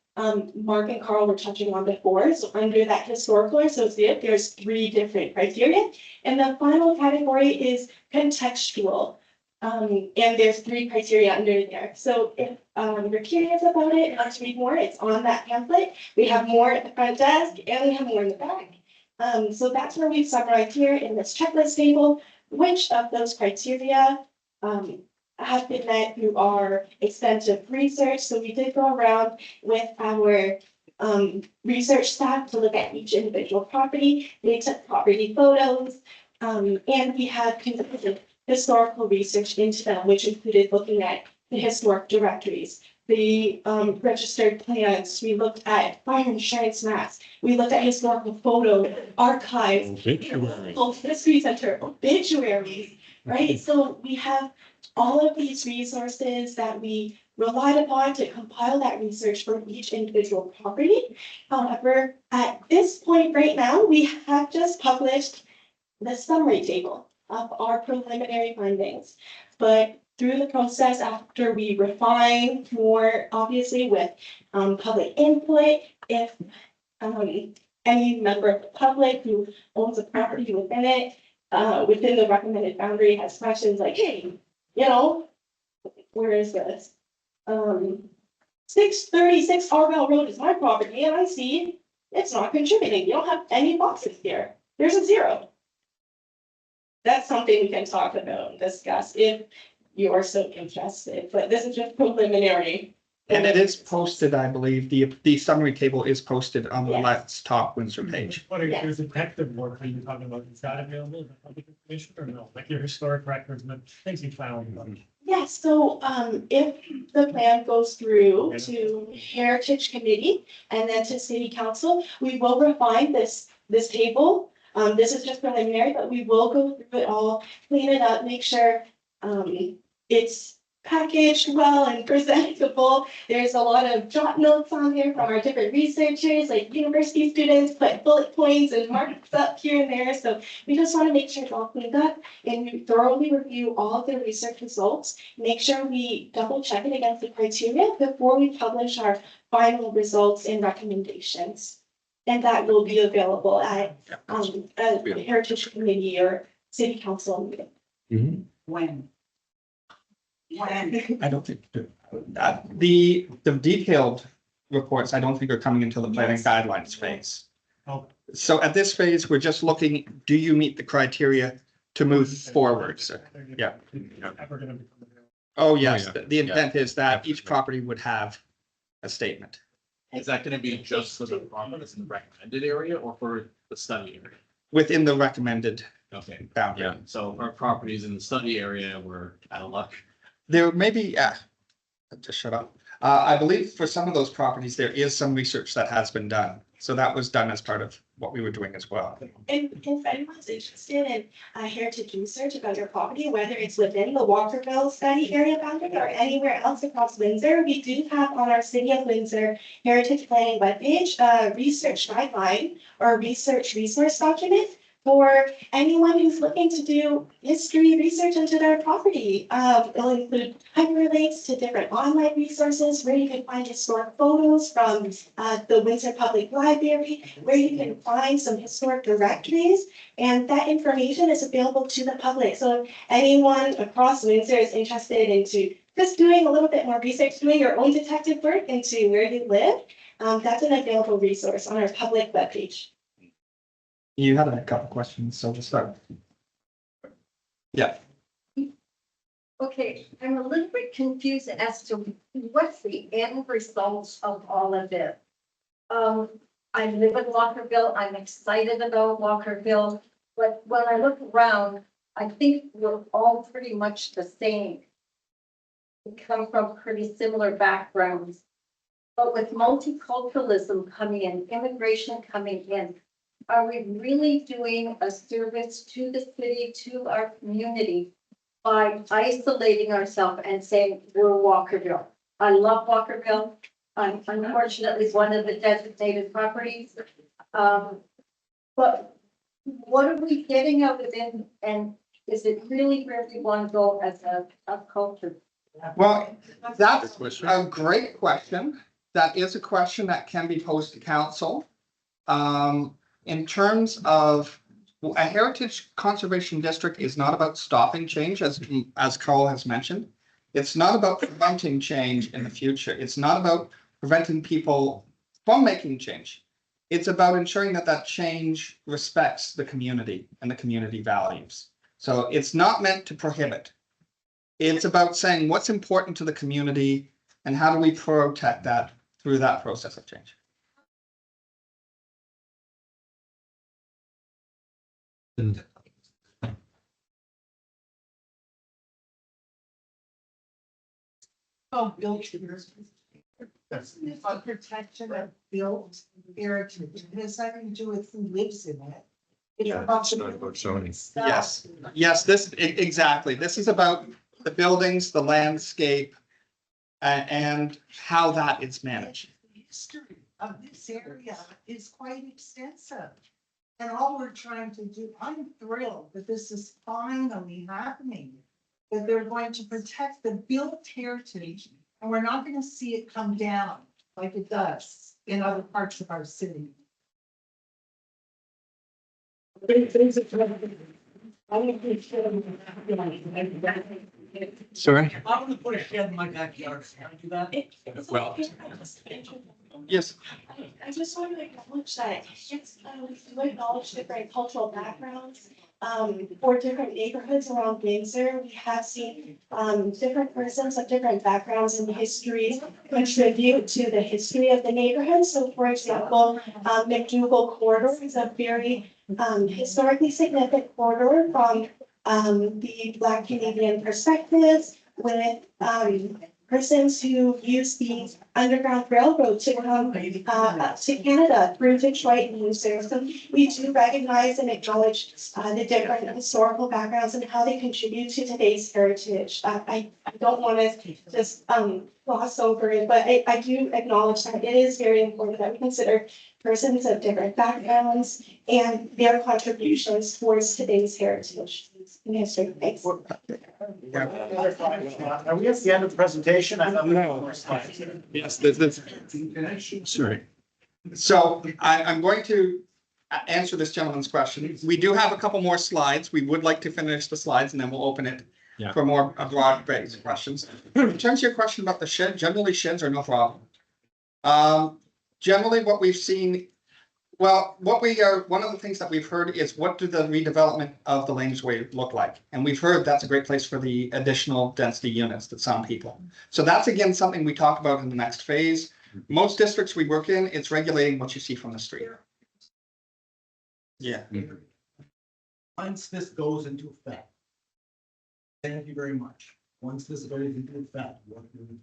Mark and Carl were touching on before. So under that historical or associative, there's 3 different criteria. And the final category is contextual. And there's 3 criteria under there. So if you're curious about it and want to read more, it's on that pamphlet. We have more at the front desk and we have more in the back. So that's where we've summarized here in this checklist table, which of those criteria have been met through our extensive research. So we did go around with our research staff to look at each individual property. They took property photos, and we had conducted historical research into them, which included looking at the historic directories, the registered plans. We looked at fire insurance maps. We looked at historical photo archives, history center, obituaries, right? So we have all of these resources that we relied upon to compile that research for each individual property. However, at this point right now, we have just published the summary table of our preliminary findings. But through the process, after we refine more, obviously with public input, if any member of the public who owns a property within it, within the recommended boundary has questions like, hey, you know, where is this? 636 Argyle Road is my property, and I see it's not contributing. You don't have any boxes here. There's a 0. That's something we can talk about and discuss if you are so interested, but this is just preliminary. And it is posted, I believe, the summary table is posted on the Let's Talk Windsor page. What are your detective work, are you talking about, is that available in the public information or no? Like your historic records, and things you found? Yes, so if the plan goes through to Heritage Committee and then to City Council, we will refine this table. This is just preliminary, but we will go through it all, clean it up, make sure it's packaged well and presentable. There's a lot of jot notes on here from our different researchers, like university students put bullet points and marks up here and there. So we just want to make sure it's all cleaned up and thoroughly review all of the research results. Make sure we double check it against the criteria before we publish our final results and recommendations. And that will be available at a Heritage Committee or City Council meeting. Mhm. When? I don't think the detailed reports, I don't think are coming until the planning guidelines phase. Oh. So at this phase, we're just looking, do you meet the criteria to move forward? So, yeah. Ever gonna become available. Oh, yes, Oh, yeah. the intent is that each property would have a statement. Is that gonna be just for the properties in the recommended area or for the study area? Within the recommended Okay, boundary. Yeah. so our properties in the study area were out of luck. There may be, just shut up. I believe for some of those properties, there is some research that has been done. So that was done as part of what we were doing as well. And if anyone's interested in heritage research about your property, whether it's within the Walkerville study area boundary or anywhere else across Windsor, we do have on our City of Windsor Heritage Planning webpage a research guideline or research resource document for anyone who's looking to do history research into their property. It'll include hyperlinks to different online resources where you can find historic photos from the Windsor Public Library, where you can find some historic directories, and that information is available to the public. So if anyone across Windsor is interested into just doing a little bit more research, doing your own detective work into where you live, that's an available resource on our public webpage. You had a couple questions, so we'll start. Yeah. Okay, I'm a little bit confused as to what's the end result of all of this. I live in Walkerville, I'm excited about Walkerville, but when I look around, I think we're all pretty much the same. We come from pretty similar backgrounds. But with multiculturalism coming in, immigration coming in, are we really doing a service to the city, to our community by isolating ourselves and saying we're Walkerville? I love Walkerville. I'm unfortunately one of the designated properties. But what are we getting out of it, and is it really where we want to go as a culture? Well, that's a great question. That is a question that can be posed to council. In terms of a heritage conservation district is not about stopping change, as Carl has mentioned. It's not about preventing change in the future. It's not about preventing people from making change. It's about ensuring that that change respects the community and the community values. So it's not meant to prohibit. It's about saying what's important to the community and how do we protect that through that process of change. Oh, built protection of built heritage. It has nothing to do with who lives in it. It's about the zoning. Yes, exactly. This is about the buildings, the landscape, and how that is managed. The history of this area is quite extensive. And all we're trying to do, I'm thrilled that this is finally happening. That they're going to protect the built heritage, and we're not going to see it come down like it does in other parts of our city. Sorry? I want to put a shed in my backyard. Can I do that? Well, Yes. I just want to acknowledge that it's, we do acknowledge different cultural backgrounds. For different neighborhoods around Windsor, we have seen, different persons of different backgrounds and histories contribute to the history of the neighborhood. So for example, McDougall corridor is a very, historically significant corridor from, the Black Canadian perspective with, persons who use the Underground Railroad to come to Canada through Detroit and Windsor. So we do recognize and acknowledge the different historical backgrounds and how they contribute to today's heritage. I don't want to just gloss over it, but I do acknowledge that it is very important that we consider persons of different backgrounds and their contributions towards today's heritage and history. Thanks. Are we at the end of the presentation? I thought No. more slides. Yes, this. sorry. So I'm going to answer this gentleman's question. We do have a couple more slides. We would like to finish the slides and then we'll open it for more broad-based questions. In terms of your question about the shed, generally sheds are no problem. Generally what we've seen, well, one of the things that we've heard is what do the redevelopment of the Lanesway look like? And we've heard that's a great place for the additional density units that some people. So that's again, something we talk about in the next phase. Most districts we work in, it's regulating what you see from the street. Yeah. Once this goes into effect. Thank you very much. Once this goes into effect, what do we do?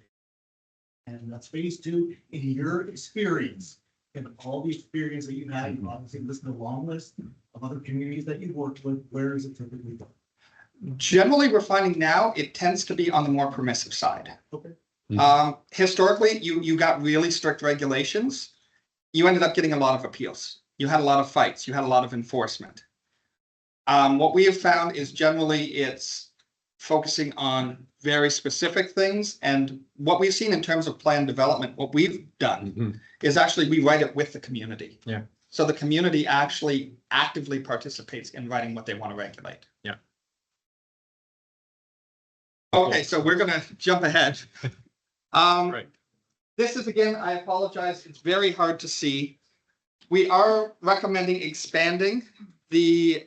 And that's phase two. In your experience, in all the experience that you had, you obviously listen to a long list of other communities that you've worked with. Where is it typically done? Generally, we're finding now it tends to be on the more permissive side. Okay. Historically, you got really strict regulations. You ended up getting a lot of appeals. You had a lot of fights. You had a lot of enforcement. What we have found is generally it's focusing on very specific things. And what we've seen in terms of plan development, what we've done is actually we write it with the community. Yeah. So the community actually actively participates in writing what they want to regulate. Yeah. Okay, so we're going to jump ahead. Right. This is, again, I apologize, it's very hard to see. We are recommending expanding the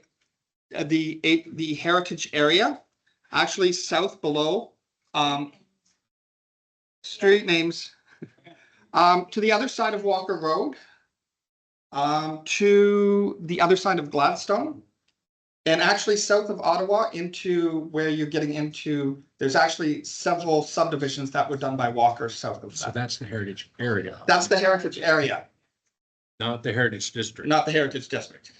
heritage area, actually south below, street names, to the other side of Walker Road, to the other side of Gladstone, and actually south of Ottawa into where you're getting into, there's actually several subdivisions that were done by Walker south of So that. that's the heritage area, That's the heritage area, not the heritage district. not the heritage district.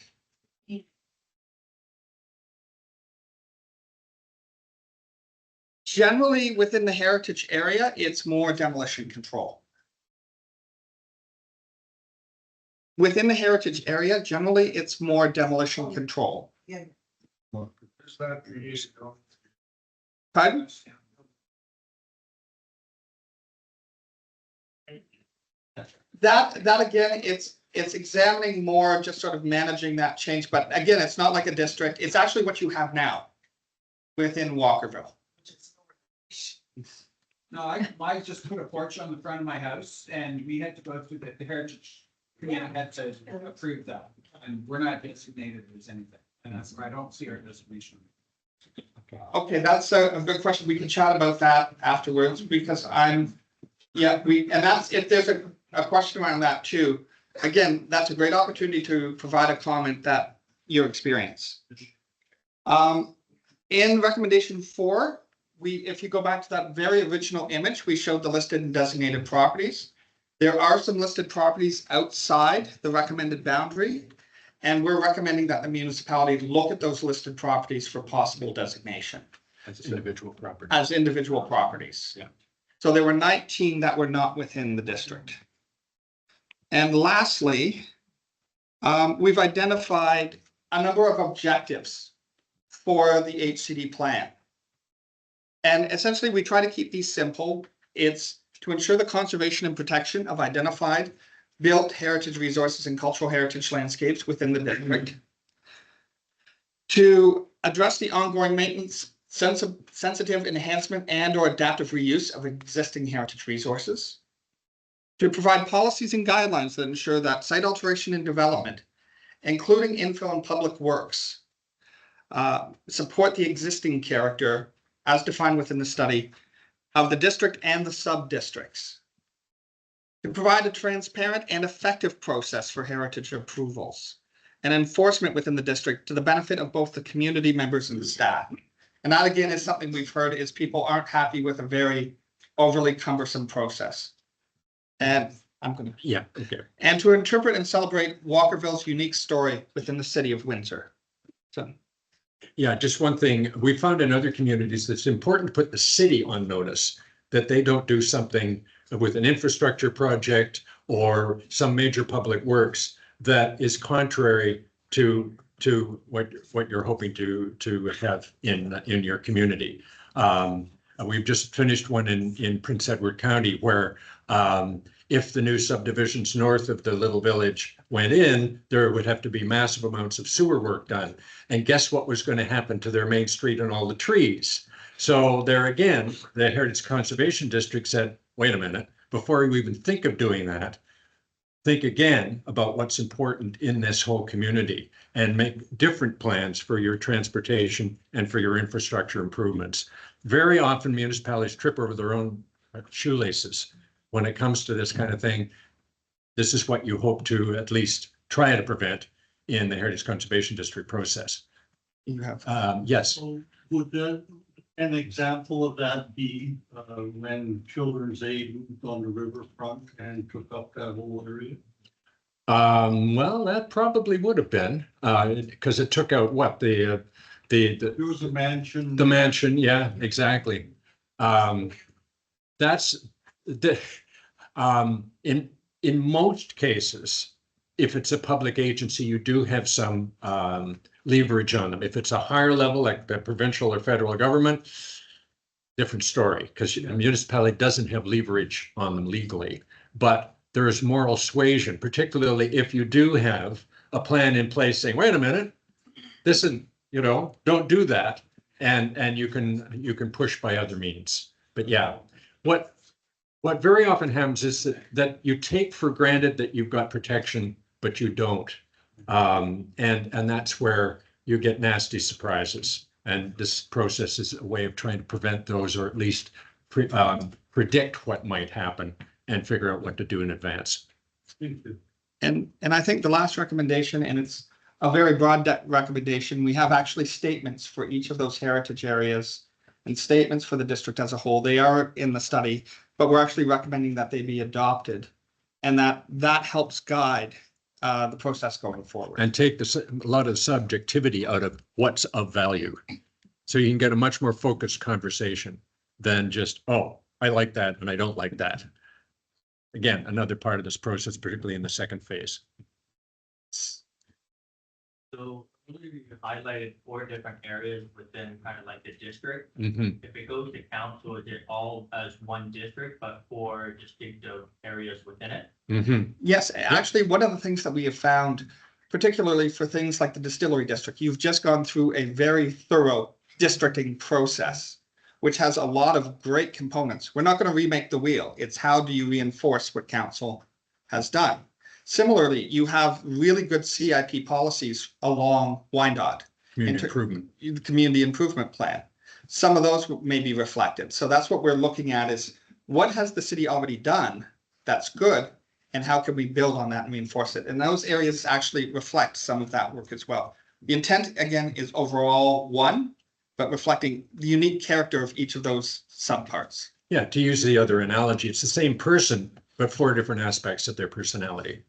Generally, within the heritage area, it's more demolition control. Within the heritage area, generally, it's more demolition control. Yeah. Pardon? That again, it's examining more, just sort of managing that change, but again, it's not like a district, it's actually what you have now within Walkerville. No, I just put a porch on the front of my house and we had to go through the heritage. Committee had to approve that, and we're not designated as anything, and that's why I don't see our designation. Okay, that's a good question. We can chat about that afterwards, because and that's, if there's a question around that too. Again, that's a great opportunity to provide a comment that you experience. In recommendation 4, if you go back to that very original image, we showed the listed and designated properties. There are some listed properties outside the recommended boundary, and we're recommending that the municipality look at those listed properties for possible designation. As individual property. As individual properties. Yeah. So there were 19 that were not within the district. And lastly, we've identified a number of objectives for the HCD plan. And essentially, we try to keep these simple. It's to ensure the conservation and protection of identified built heritage resources and cultural heritage landscapes within the district. To address the ongoing maintenance, sensitive enhancement and or adaptive reuse of existing heritage resources. To provide policies and guidelines that ensure that site alteration and development, including infill and public works, support the existing character as defined within the study of the district and the sub-districts. To provide a transparent and effective process for heritage approvals and enforcement within the district to the benefit of both the community members and the staff. And that again is something we've heard, is people aren't happy with a very overly cumbersome process. And I'm going to. Yeah, okay. And to interpret and celebrate Walkerville's unique story within the city of Windsor. So. Yeah, just one thing. We found in other communities that it's important to put the city on notice that they don't do something with an infrastructure project or some major public works that is contrary to what you're hoping to have in your community. We've just finished one in Prince Edward County where if the new subdivisions north of the little village went in, there would have to be massive amounts of sewer work done. And guess what was going to happen to their main street and all the trees? So there again, the Heritage Conservation District said, wait a minute, before you even think of doing that, think again about what's important in this whole community and make different plans for your transportation and for your infrastructure improvements. Very often municipalities trip over their own shoelaces when it comes to this kind of thing. This is what you hope to at least try to prevent in the Heritage Conservation District process. You have. Yes. So would an example of that be when Children's Aid moved on the riverfront and took up that whole area? Well, that probably would have been because it took out what there was a mansion. The mansion, yeah, exactly. That's the in most cases, if it's a public agency, you do have some leverage on them. If it's a higher level, like the provincial or federal government, different story, because a municipality doesn't have leverage on them legally. But there is moral suasion, particularly if you do have a plan in place saying, wait a minute, this is, don't do that. And you can push by other means. But yeah, what very often happens is that you take for granted that you've got protection, but you don't. And that's where you get nasty surprises. And this process is a way of trying to prevent those, or at least predict what might happen and figure out what to do in advance. And I think the last recommendation, and it's a very broad recommendation, we have actually statements for each of those heritage areas and statements for the district as a whole. They are in the study, but we're actually recommending that they be adopted, and that helps guide the process going forward. And take a lot of subjectivity out of what's of value. So you can get a much more focused conversation than just, oh, I like that and I don't like that. Again, another part of this process, particularly in the second phase. So you highlighted 4 different areas within kind of like the district. Mhm. If it goes to council, is it all as one district, but 4 distinctive areas within it? Mhm. Yes, actually, one of the things that we have found, particularly for things like the distillery district, you've just gone through a very thorough districting process, which has a lot of great components. We're not going to remake the wheel. It's how do you reinforce what council has done. Similarly, you have really good CIP policies along Wyandotte. Community improvement. The community improvement plan. Some of those may be reflected. So that's what we're looking at is what has the city already done that's good, and how can we build on that and reinforce it? And those areas actually reflect some of that work as well. The intent, again, is overall one, but reflecting the unique character of each of those subparts. Yeah, to use the other analogy, it's the same person, but 4 different aspects of their personality.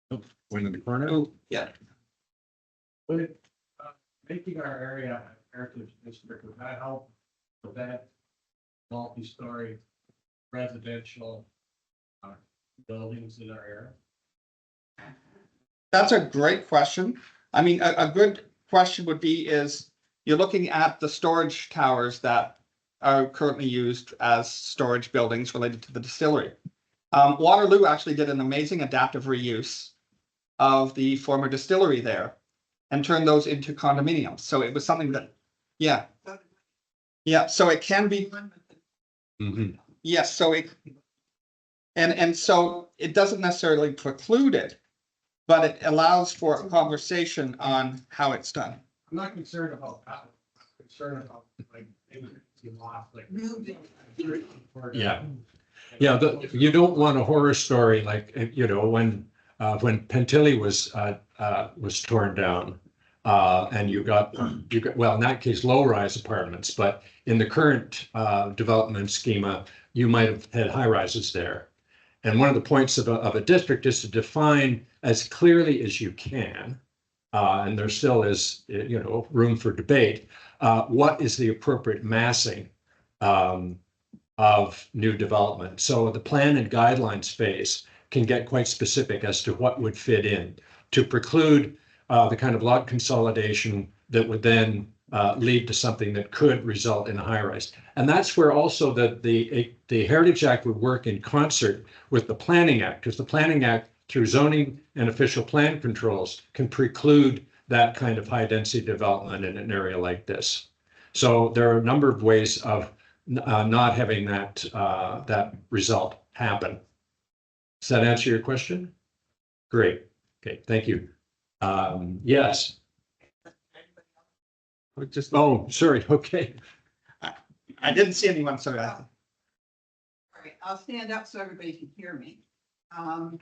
Oh, one in the corner. Oh, yeah. Would making our area a heritage district, would that help with that multi-story residential buildings in our area? That's a great question. I mean, a good question would be is you're looking at the storage towers that are currently used as storage buildings related to the distillery. Waterloo actually did an amazing adaptive reuse of the former distillery there and turned those into condominiums. So it was something that, yeah. Yeah, so it can be, Mhm. yes, so it, and so it doesn't necessarily preclude it, but it allows for a conversation on how it's done. I'm not concerned about that. I'm concerned about like, maybe you lost like. Yeah. Yeah, you don't want a horror story like, when Pentilly was torn down. And you got, well, in that case, low-rise apartments, but in the current development schema, you might have had high rises there. And one of the points of a district is to define as clearly as you can, and there still is, room for debate, what is the appropriate massing of new development. So the plan and guidelines phase can get quite specific as to what would fit in to preclude the kind of lot consolidation that would then lead to something that could result in a high rise. And that's where also the Heritage Act would work in concert with the Planning Act, because the Planning Act, through zoning and official plan controls, can preclude that kind of high density development in an area like this. So there are a number of ways of not having that result happen. Does that answer your question? Great. Okay, thank you. Yes. Oh, sorry. Okay. I didn't see anyone, sorry. All right, I'll stand up so everybody can hear me.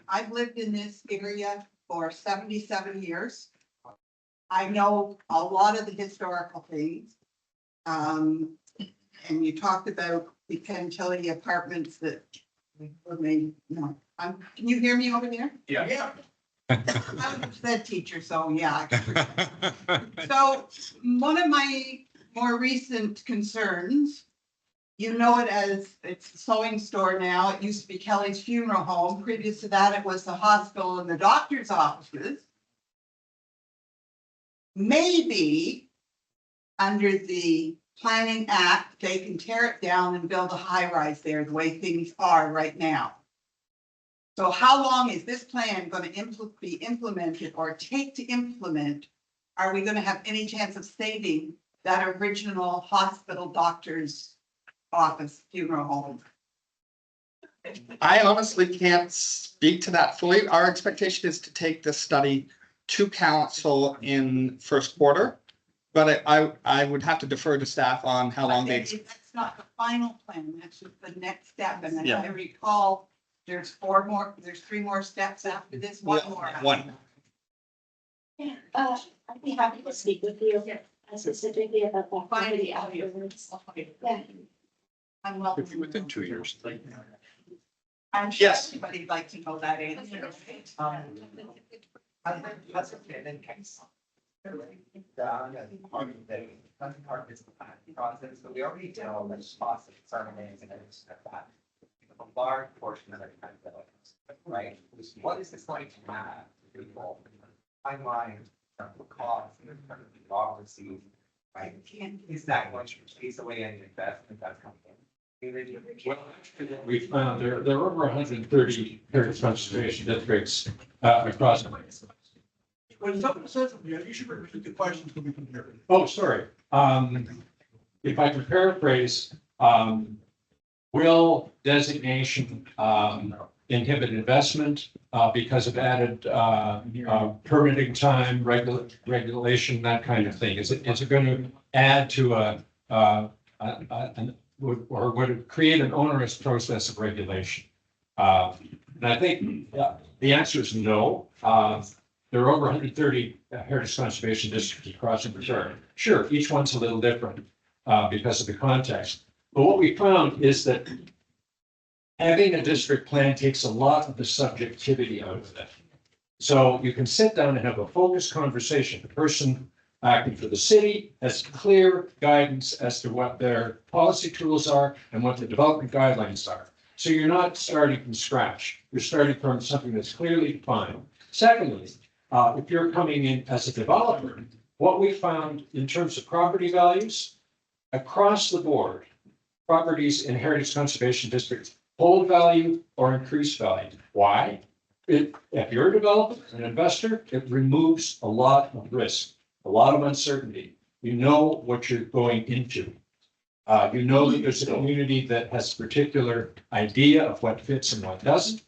I've lived in this area for 77 years. I know a lot of the historical things. And you talked about the Pentilly apartments that were made, no, can you hear me over there? Yeah. I'm a SED teacher, so yeah. So one of my more recent concerns, you know it as, it's the sewing store now. It used to be Kelly's Funeral Home. Previous to that, it was the hospital and the doctor's offices. Maybe under the Planning Act, they can tear it down and build a high rise there the way things are right now. So how long is this plan going to be implemented or take to implement? Are we going to have any chance of saving that original hospital doctor's office funeral home? I honestly can't speak to that fully. Our expectation is to take this study to council in first quarter, but I would have to defer to staff on how long they. That's not the final plan. That's just the next step. And as Yeah. I recall, there's 3 more steps after this, one more. One. Yeah, I'd be happy to speak with you specifically about that property afterwards. Yeah. I'm welcome. Within 2 years. I'm sure Yes. everybody'd like to know that answer. That's okay, then case. Process, but we already did all the spots that are names and everything like that. a large portion of it, right? What is this going to have to people? Timeline, cost, bureaucracy, right? Is that going to chase away any investment that's coming in? Well, actually, what we found there are over 130 heritage conservation districts across. When someone says something, you should repeat the question so we can hear it. Oh, sorry. If I can paraphrase, will designation inhibit investment because of added permitting time, regulation, that kind of thing? Is it going to add to or would it create an onerous process of regulation? And I think the answer is no. There are over 130 heritage conservation districts across the country. Sure, each one's a little different because of the context. But what we found is that having a district plan takes a lot of the subjectivity out of it. So you can sit down and have a focused conversation. The person acting for the city has clear guidance as to what their policy tools are and what the development guidelines are. So you're not starting from scratch. You're starting from something that's clearly defined. Secondly, if you're coming in as a developer, what we found in terms of property values across the board, properties in heritage conservation districts hold value or increase value. Why? If you're a developer, an investor, it removes a lot of risk, a lot of uncertainty. You know what you're going into. You know that there's a community that has a particular idea of what fits and what doesn't,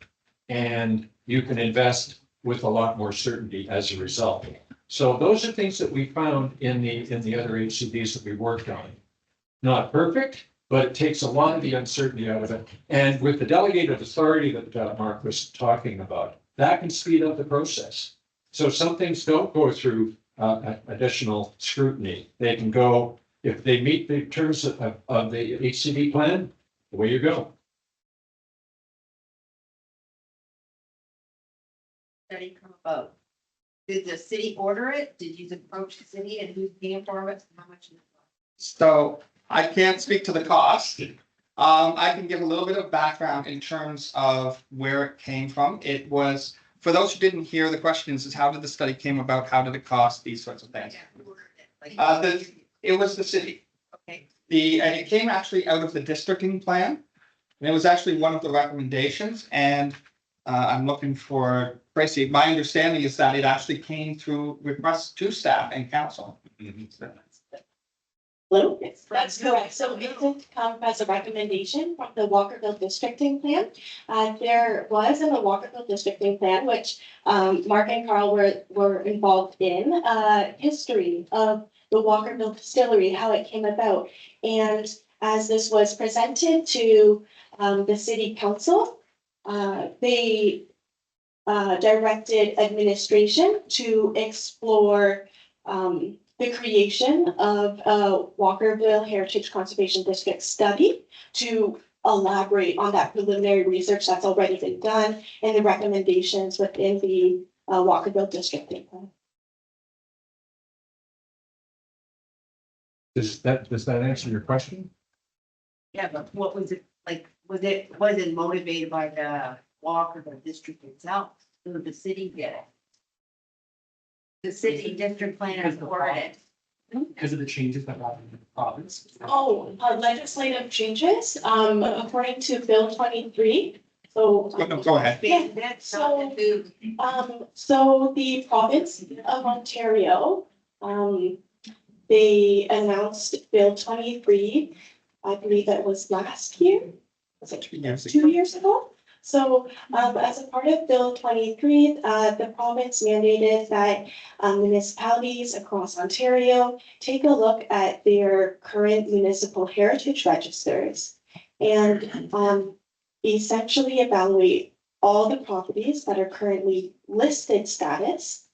and you can invest with a lot more certainty as a result. So those are things that we found in the other HCDs that we worked on. Not perfect, but it takes a lot of the uncertainty out of it. And with the delegated authority that Mark was talking about, that can speed up the process. So some things don't go through additional scrutiny. They can go, if they meet the terms of the HCD plan, away you go. Study come about? Did the city order it? Did you approach the city and who's paying for it? How much? So I can't speak to the cost. I can give a little bit of background in terms of where it came from. It was, for those who didn't hear the questions, is how did the study came about? How did it cost? These sorts of things. It was the city. Okay. It came actually out of the districting plan. And it was actually one of the recommendations. And I'm looking for Tracy. My understanding is that it actually came through requests to staff and council. Hello? That's correct. So it did come as a recommendation from the Walkerville districting plan. There was in the Walkerville districting plan, which Mark and Carl were involved in, history of the Walkerville distillery, how it came about. And as this was presented to the city council, they directed administration to explore the creation of a Walkerville Heritage Conservation District study to elaborate on that preliminary research that's already been done and the recommendations within the Walkerville districting plan. Does that answer your question? Yeah, but what was it like? Was it motivated by the Walkerville district itself? Or the city did it? The city district planners ordered it. Because of the changes that happened in the province. Oh, legislative changes, according to Bill 23. So. No, go ahead. Yeah, so the province of Ontario, they announced Bill 23, I believe that was last year. Was it 2 years ago? So as a part of Bill 23, the province mandated that municipalities across Ontario take a look at their current municipal heritage registers and essentially evaluate all the properties that are currently listed status.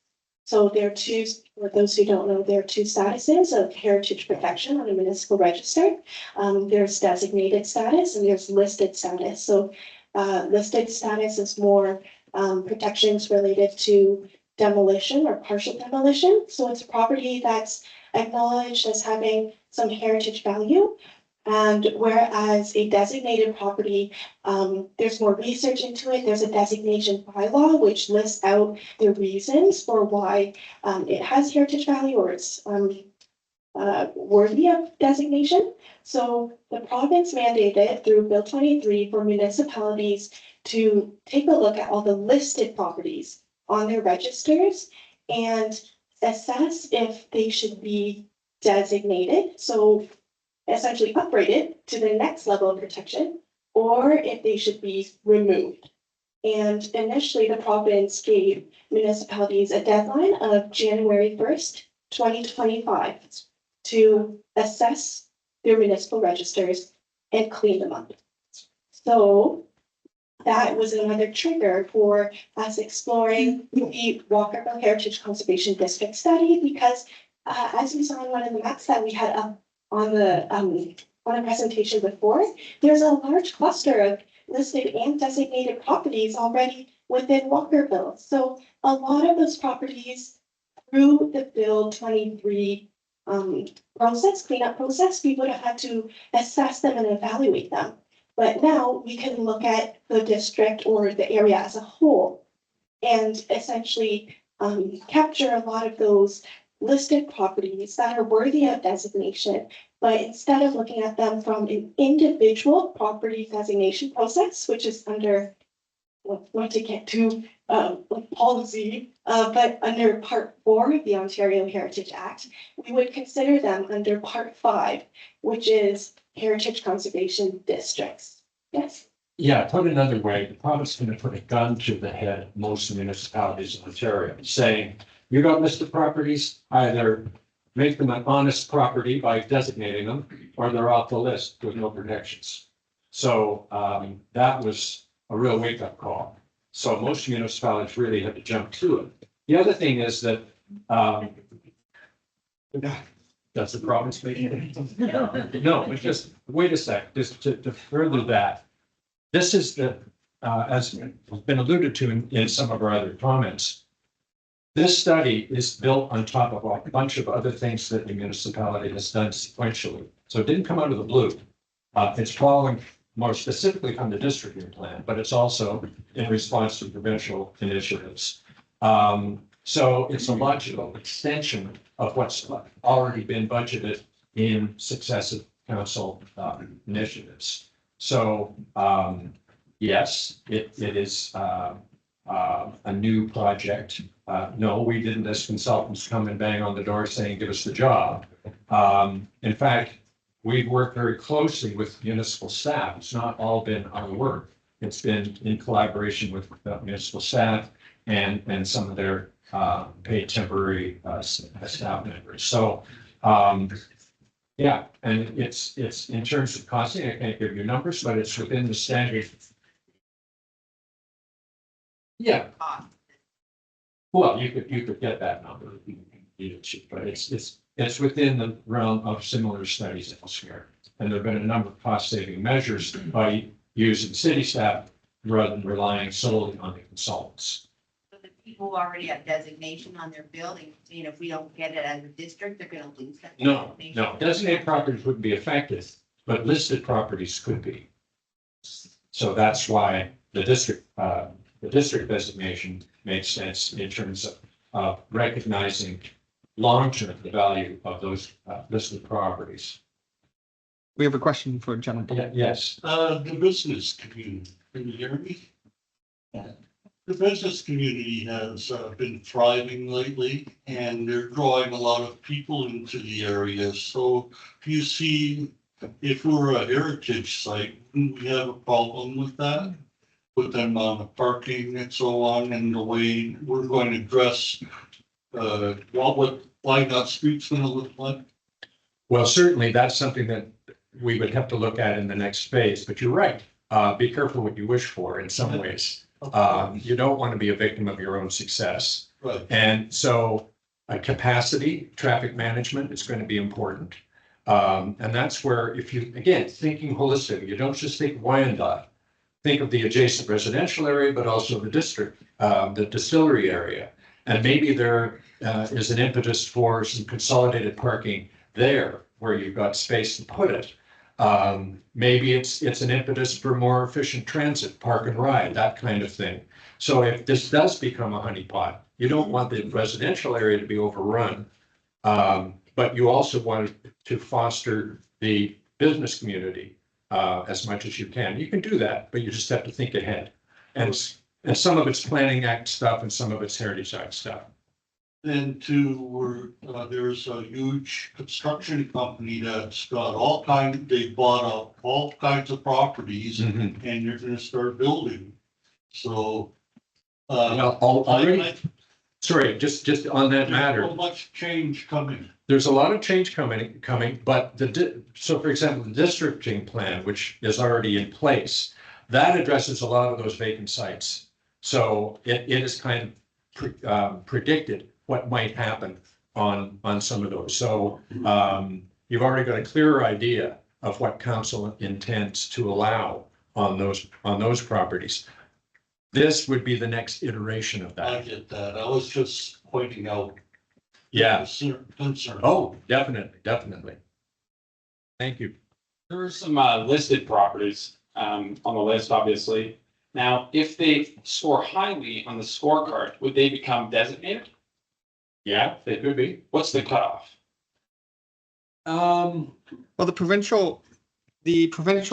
So there are two, for those who don't know, there are two statuses of heritage protection on a municipal register. There's designated status and there's listed status. So listed status is more protections related to demolition or partial demolition. So it's a property that's acknowledged as having some heritage value. And whereas a designated property, there's more research into it. There's a designation bylaw which lists out the reasons for why it has heritage value or it's worthy of designation. So the province mandated through Bill 23 for municipalities to take a look at all the listed properties on their registers and assess if they should be designated. So essentially upgraded to the next level of protection, or if they should be removed. And initially, the province gave municipalities a deadline of January 1st, 2025 to assess their municipal registers and clean them up. So that was another trigger for us exploring the Walkerville Heritage Conservation District study, because as we saw in one of the maps that we had up on the presentation before, there's a large cluster of listed and designated properties already within Walkerville. So a lot of those properties through the Bill 23 cleanup process, we would have had to assess them and evaluate them. But now we can look at the district or the area as a whole and essentially capture a lot of those listed properties that are worthy of designation, but instead of looking at them from an individual property designation process, which is under, not to get too like policy, but under Part 4 of the Ontario Heritage Act, we would consider them under Part 5, which is Heritage Conservation Districts. Yes? Yeah, put another way, the province is going to put a gun to the head of most municipalities in Ontario, saying, you got listed properties, either make them an honest property by designating them, or they're off the list with no protections. So that was a real wake-up call. So most municipalities really had to jump to it. The other thing is that does the province make it? No, but just wait a sec, just to further that. This is the, as has been alluded to in some of our other comments, this study is built on top of a bunch of other things that the municipality has done sequentially. So it didn't come out of the blue. It's following more specifically from the district plan, but it's also in response to provincial initiatives. So it's a logical extension of what's already been budgeted in successive council initiatives. So yes, it is a new project. No, we didn't as consultants come and bang on the door saying, give us the job. In fact, we've worked very closely with municipal staff. It's not all been our work. It's been in collaboration with municipal staff and some of their paid temporary staff members. So yeah, and it's in terms of costing, I can't give you numbers, but it's within the standard. Yeah. Well, you could get that number, but it's within the realm of similar studies elsewhere. And there have been a number of cost-saving measures by using city staff rather than relying solely on the consultants. So the people who already have designation on their building, you know, if we don't get it as a district, they're gonna lose that. No, designated properties wouldn't be affected, but listed properties could be. So that's why the district designation makes sense in terms of recognizing long-term the value of those listed properties. We have a question for gentleman. Yes. The business community, can you hear me? The business community has been thriving lately, and they're drawing a lot of people into the area. So you see, if we're a heritage site, wouldn't we have a problem with that? With the amount of parking and so on, and the way we're going to address what Wyandotte Street's gonna look like? Well, certainly that's something that we would have to look at in the next phase, but you're right. Be careful what you wish for in some ways. You don't want to be a victim of your own success. Right. And so capacity, traffic management is going to be important. And that's where, if you, again, thinking holistically, you don't just think Wyandotte, think of the adjacent residential area, but also the district, the distillery area. And maybe there is an impetus for some consolidated parking there where you've got space to put it. Maybe it's an impetus for more efficient transit, park and ride, that kind of thing. So if this does become a honeypot, you don't want the residential area to be overrun. But you also want to foster the business community as much as you can. You can do that, but you just have to think ahead. And some of it's Planning Act stuff and some of it's Heritage Act stuff. And there's a huge construction company that's got they bought up all kinds of properties and they're gonna start building. So. Sorry, just on that matter. There's so much change coming. There's a lot of change coming, but so for example, the districting plan, which is already in place, that addresses a lot of those vacant sites. So it is kind of predicted what might happen on some of those. So you've already got a clearer idea of what council intends to allow on those properties. This would be the next iteration of that. I get that. I was just pointing out. Yeah. Concern. Oh, definitely. Thank you. There are some listed properties on the list, obviously. Now, if they score highly on the scorecard, would they become designated? Yeah, they could be. What's the cutoff? Well, the provincial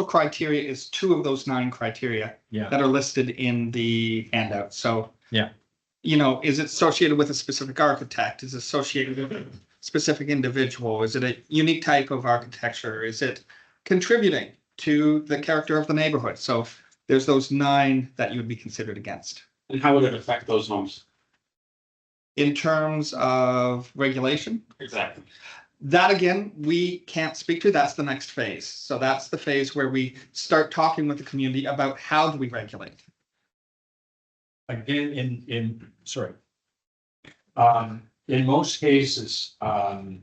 criteria is 2 of those 9 criteria that are listed in the handout. So, is it associated with a specific architect? Is it associated with a specific individual? Is it a unique type of architecture? Is it contributing to the character of the neighborhood? So there's those 9 that you would be considered against. And how would it affect those homes? In terms of regulation? Exactly. That again, we can't speak to. That's the next phase. So that's the phase where we start talking with the community about how do we regulate. Again, in most cases, an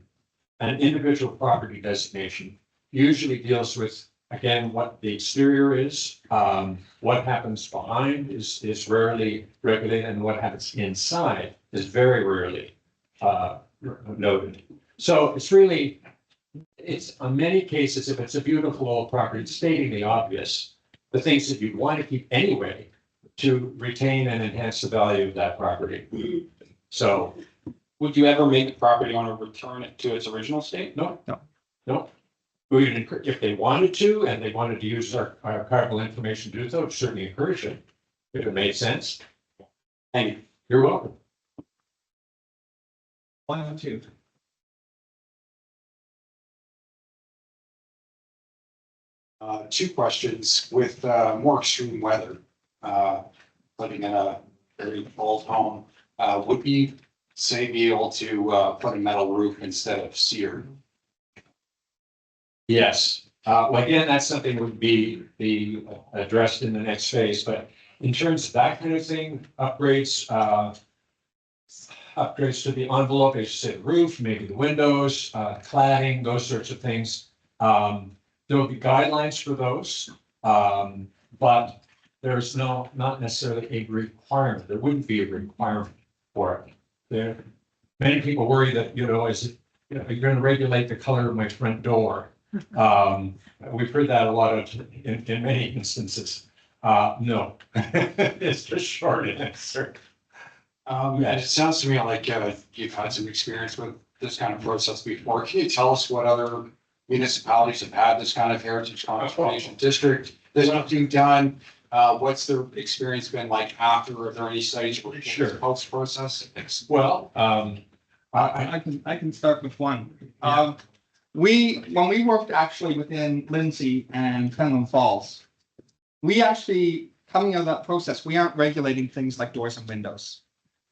individual property designation usually deals with, again, what the exterior is, what happens behind is rarely regulated, and what happens inside is very rarely noted. So it's in many cases, if it's a beautiful old property, it's stating the obvious, the things that you'd want to keep anyway to retain and enhance the value of that property. So. Would you ever make the property owner return it to its original state? No. If they wanted to, and they wanted to use our archival information to do so, certainly encourage it, if it made sense. Thank you. You're welcome. 102. Two questions. With more extreme weather, living in a very old home, would we be able to put a metal roof instead of cedar? Yes. Well, again, that's something that would be addressed in the next phase. But in terms of that kind of thing, upgrades to the envelope, as you said, roof, maybe the windows, cladding, those sorts of things. There will be guidelines for those, but there's not necessarily a requirement. There wouldn't be a requirement for it. Many people worry that, you're going to regulate the color of my front door. We've heard that a lot in many instances. No, it's the short answer. It sounds to me like you've had some experience with this kind of process before. Can you tell us what other municipalities have had this kind of heritage conservation district? There's nothing done. What's the experience been like after? Are there any studies post process? Well, I can start with one. When we worked actually within Lindsay and Fenelon Falls, we actually, coming out of that process, we aren't regulating things like doors and windows.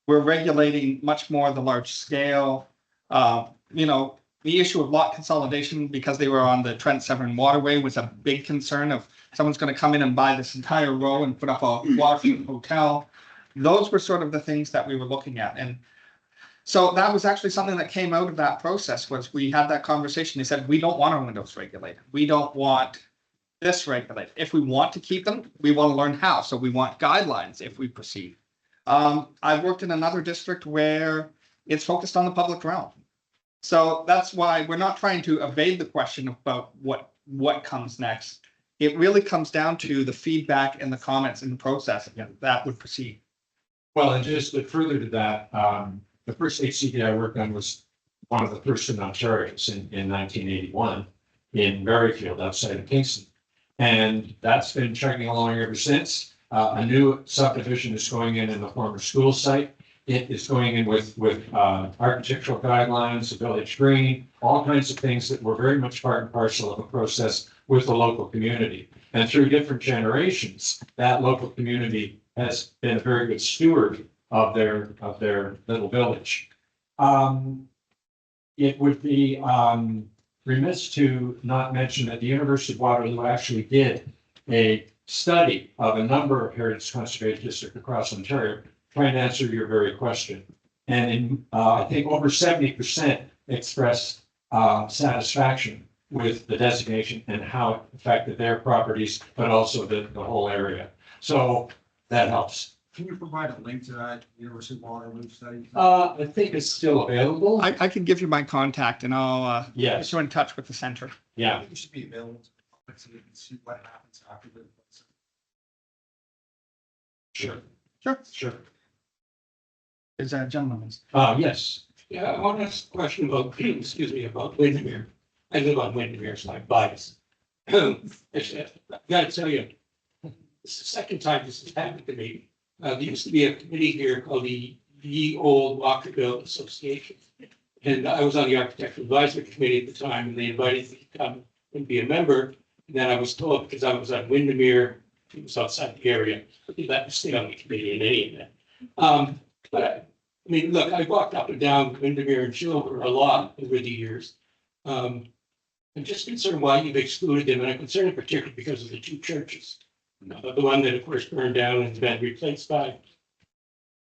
We're regulating much more the large scale, the issue of lot consolidation, because they were on the Trent Severn Waterway, was a big concern of someone's going to come in and buy this entire row and put up a waterfront hotel. Those were sort of the things that we were looking at. And so that was actually something that came out of that process, was we had that conversation. They said, we don't want our windows regulated. We don't want this regulated. If we want to keep them, we want to learn how. So we want guidelines if we proceed. I've worked in another district where it's focused on the public realm. So that's why we're not trying to evade the question about what what comes next. It really comes down to the feedback and the comments in the process. That would proceed. Well, and just to further to that, the first HCD I worked on was one of the first in Ontario in 1981 in Berryfield outside of Kingston. And that's been chugging along ever since. A new subdivision is going in the former school site. It is going in with architectural guidelines, a village green, all kinds of things that were very much part and parcel of a process with the local community. And through different generations, that local community has been a very good steward of their little village. It would be remiss to not mention that the University of Waterloo actually did a study of a number of heritage conservation districts across Ontario, trying to answer your very question. And in, I think over 70% expressed satisfaction with the designation and how it affected their properties, but also the whole area. So that helps. Can you provide a link to that University of Waterloo study? I think it's still available. I can give you my contact and I'll Yes. get you in touch with the center. Yeah. It should be available to the public so you can see what happens after the. Sure. Sure. Sure. Is that a gentleman? Yes. Yeah, I want to ask a question about, excuse me, about Windermere. I live on Windermere, it's my bias. I gotta tell you, it's the second time this has happened to me. There used to be a committee here called the old Walkerville Association. And I was on the architectural advisory committee at the time, and they invited me to come and be a member. And then I was told, because I was on Windermere, it was outside the area, they let me stay on the committee in any event. But I mean, look, I walked up and down Windermere and Silver a lot over the years. I'm just concerned why you've excluded them, and I'm concerned in particular because of the two churches. The one that, of course, burned down and has been replaced by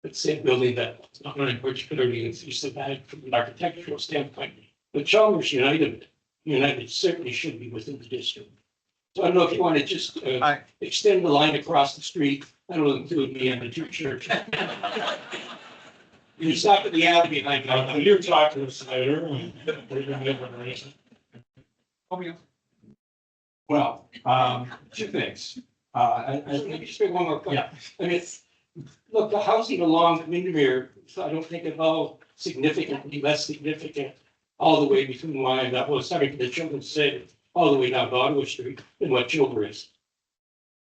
the same building that not only particularly is bad from an architectural standpoint, but Chalmers United certainly should be within the district. So I don't know if you want to just extend the line across the street. That'll include me and the two churches. You stop at the alley behind me. You're talking to Snyder. Well, two things. Let me just make one more point. I mean, look, the housing along Windermere, so I don't think at all significantly less significant all the way between line that was starting to the children's say all the way down Ottawa Street than what Chilver is.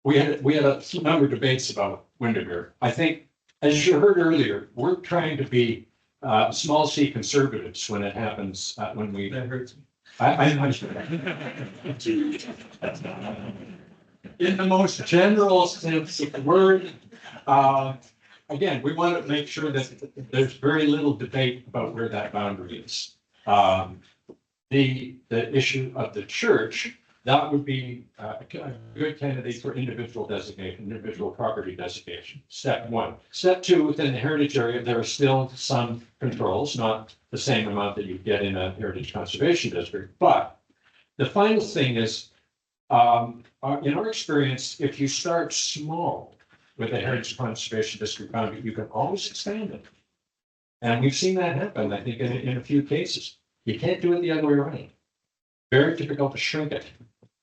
We had a number of debates about Windermere. I think, as you heard earlier, we're trying to be small c conservatives when it happens, when we. That hurts me. I'm sure. In the most general sense of the word, again, we want to make sure that there's very little debate about where that boundary is. The issue of the church, that would be a good candidate for individual designation, individual property designation. Step one. Step two, within the heritage area, there are still some controls, not the same amount that you get in a heritage conservation district. But the final thing is, in our experience, if you start small with a heritage conservation district boundary, you can always expand it. And we've seen that happen, I think, in a few cases. You can't do it the other way around. Very difficult to shrink it.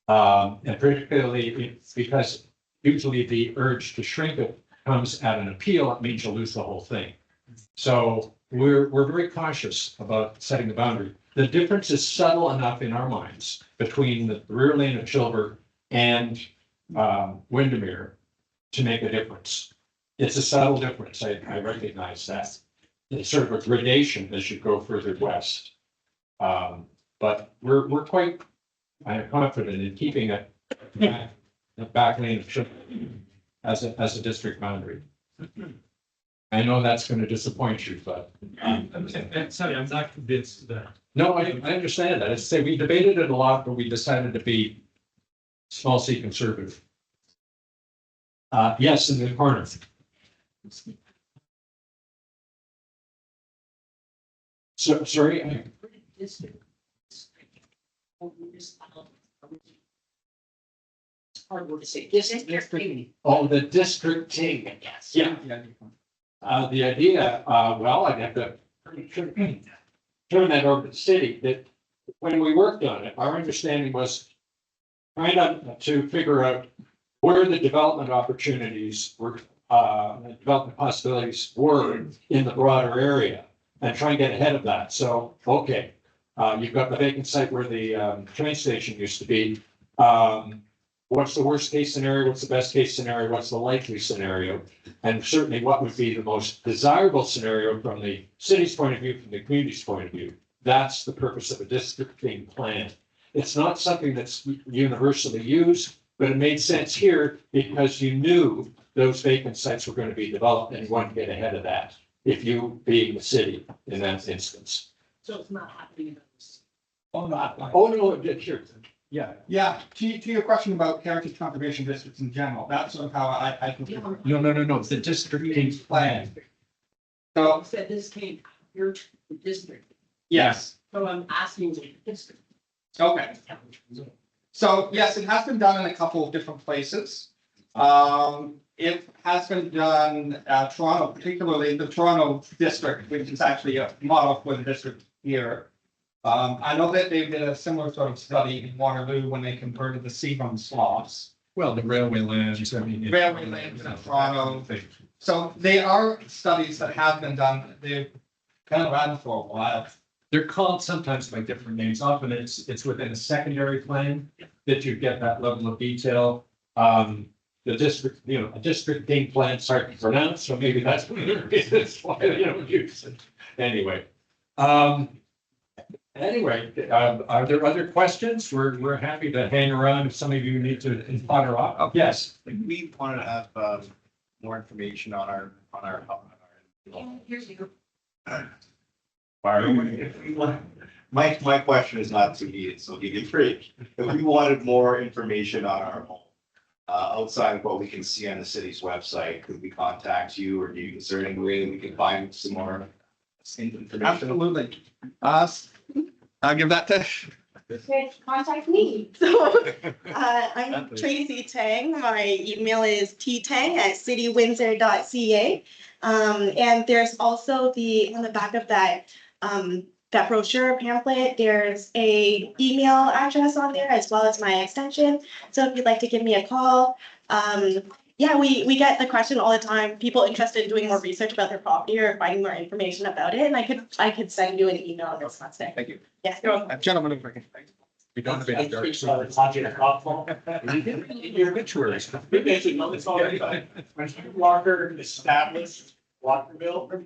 And particularly it's because usually the urge to shrink it comes at an appeal, it means you lose the whole thing. So we're very cautious about setting the boundary. The difference is subtle enough in our minds between the rear lane of Chilver and Windermere to make a difference. It's a subtle difference. I recognize that. It's sort of a gradation as you go further west. But we're quite confident in keeping it the back lane of Chilver as a district boundary. I know that's going to disappoint you, but Sorry, I'm not convinced that. no, I understand that. I say we debated it a lot, but we decided to be small c conservative. Yes, in the corner. So sorry. Hard word to say. District. Oh, the districting. Yes. Yeah. The idea, well, I'd have to turn that over to the city, that when we worked on it, our understanding was trying to figure out where the development opportunities were, development possibilities were in the broader area and try and get ahead of that. So, okay, you've got the vacant site where the train station used to be. What's the worst case scenario? What's the best case scenario? What's the likely scenario? And certainly what would be the most desirable scenario from the city's point of view, from the community's point of view. That's the purpose of a districting plan. It's not something that's universally used, but it made sense here because you knew those vacant sites were going to be developed and you wanted to get ahead of that. If you being the city in that instance. So it's not happening in those. Oh, no, sure. Yeah. Yeah, to your question about heritage conservation districts in general, that's sort of how I think. No, the districting plan. So, You said this came your district, yes, so I'm asking the district. okay. So, yes, it has been done in a couple of different places. It has been done at Toronto, particularly the Toronto district, which is actually a model for the district here. I know that they did a similar sort of study in Waterloo when they converted the Seabourn sloughs. Well, the railway lands, I mean. Railway lands in Toronto. So they are studies that have been done. They've been around for a while. They're called sometimes by different names. Often it's within a secondary plan that you get that level of detail. The district, a districting plan is hard to pronounce, so maybe that's what it is. That's why they don't use it. Anyway. Are there other questions? We're happy to hang around if some of you need to ponder off. Yes. We wanted to have more information on our. Here's your. My question is not to be so he can free. If we wanted more information on our home, outside of what we can see on the city's website, could we contact you, or is there any way that we can find some more information? Absolutely. I'll give that to. Contact me. So I'm Tracy Tang. My email is ttang@citywindsor.ca. And there's also on the back of that brochure pamphlet, there's a email address on there as well as my extension. So if you'd like to give me a call, yeah, we get the question all the time. People interested in doing more research about their property or finding more information about it. And I could send you an email on this Wednesday. Thank you. Yes, you're welcome. Gentlemen, if I can. We don't have any dark. Your obituaries. When Walker established Walkerville,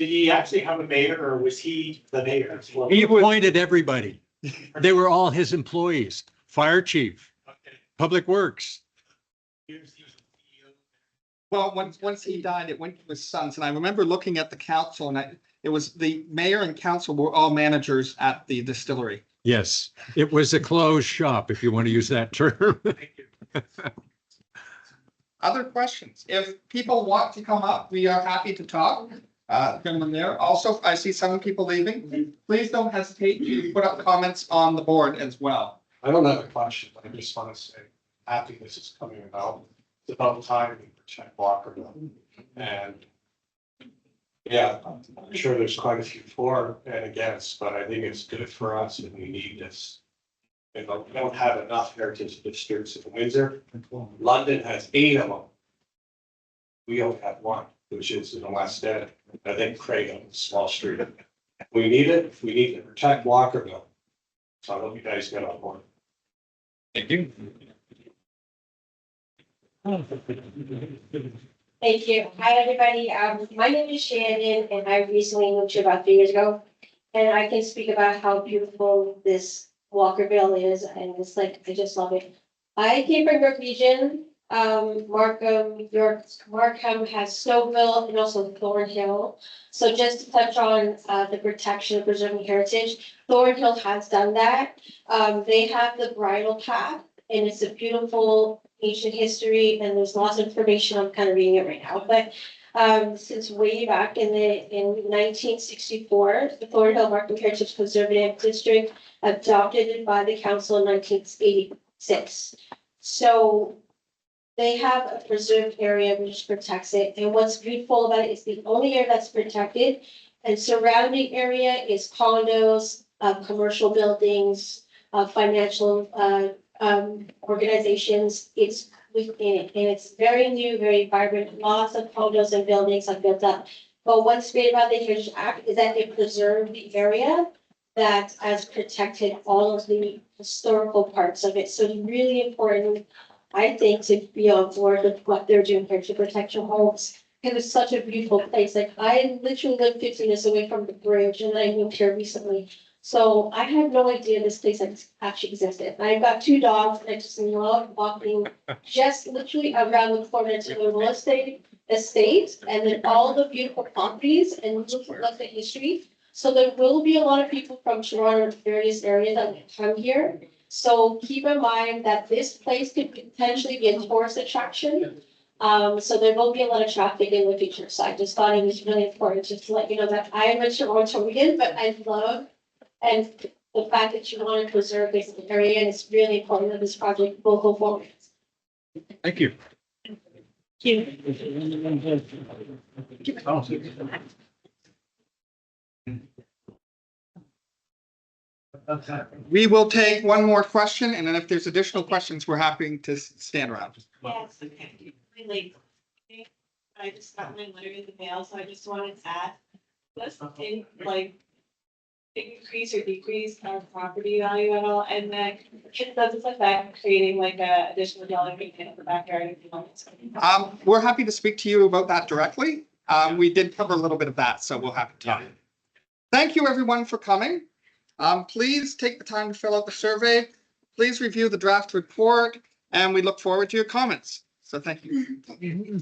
did he actually have a mayor or was he the mayor? He appointed everybody. They were all his employees, fire chief, public works. Well, once he died, it went to his sons, and I remember looking at the council, and it was the mayor and council were all managers at the distillery. Yes, it was a closed shop, if you want to use that term. Other questions? If people want to come up, we are happy to talk. Gentlemen there. Also, I see some people leaving. Please don't hesitate to put up comments on the board as well. I don't have a question, but I just want to say, happy this is coming about. It's about time we protect Walkerville. And yeah, I'm sure there's quite a few for and against, but I think it's good for us and we need this. We don't have enough heritage districts in Windsor. London has 8 of them. We only have 1, which is in the West End. I think Craig on Small Street. We need it. We need to protect Walkerville. So I hope you guys get on board. Thank you. Thank you. Hi, everybody. My name is Shannon, and I recently moved here about 3 years ago. And I can speak about how beautiful this Walkerville is, and it's like, I just love it. I came from York Region. Markham has Snowville and also Thornhill. So just to touch on the protection of preserving heritage, Thornhill has done that. They have the bridle path, and it's a beautiful ancient history, and there's lots of information. I'm kind of reading it right now, but since way back in 1964, the Thornhill Markham Heritage Conservative District adopted it by the council in 1986. So they have a preserved area which protects it, and what's beautiful about it is the only area that's protected, and surrounding area is condos, commercial buildings, financial organizations. It's within it, and it's very new, very vibrant. Lots of condos and buildings have built up. But what's great about the Heritage Act is that it preserved the area that has protected all of the historical parts of it. So it's really important, I think, to be on board with what they're doing here to protect your homes. It was such a beautiful place. Like I literally live 15 minutes away from the bridge and I moved here recently. So I had no idea this place actually existed. I've got 2 dogs and I just love walking just literally around the corner to the Willistead estate and then all the beautiful properties and look at the history. So there will be a lot of people from Toronto and various areas that will come here. So keep in mind that this place could potentially be a tourist attraction. So there will be a lot of traffic in the future. So I just thought it was really important just to let you know that I'm a Torontonian, but I love and the fact that you want to preserve this area, and it's really important that this project will go forward. Thank you. We will take one more question, and then if there's additional questions, we're happy to stand around. Yes, okay. Really, I just got my letter in the mail, so I just wanted to add this in like increase or decrease our property value at all, and then it doesn't affect creating like a additional dwelling unit in the backyard. We're happy to speak to you about that directly. We did cover a little bit of that, so we'll have to talk. Thank you, everyone, for coming. Please take the time to fill out the survey. Please review the draft report, and we look forward to your comments. So thank you.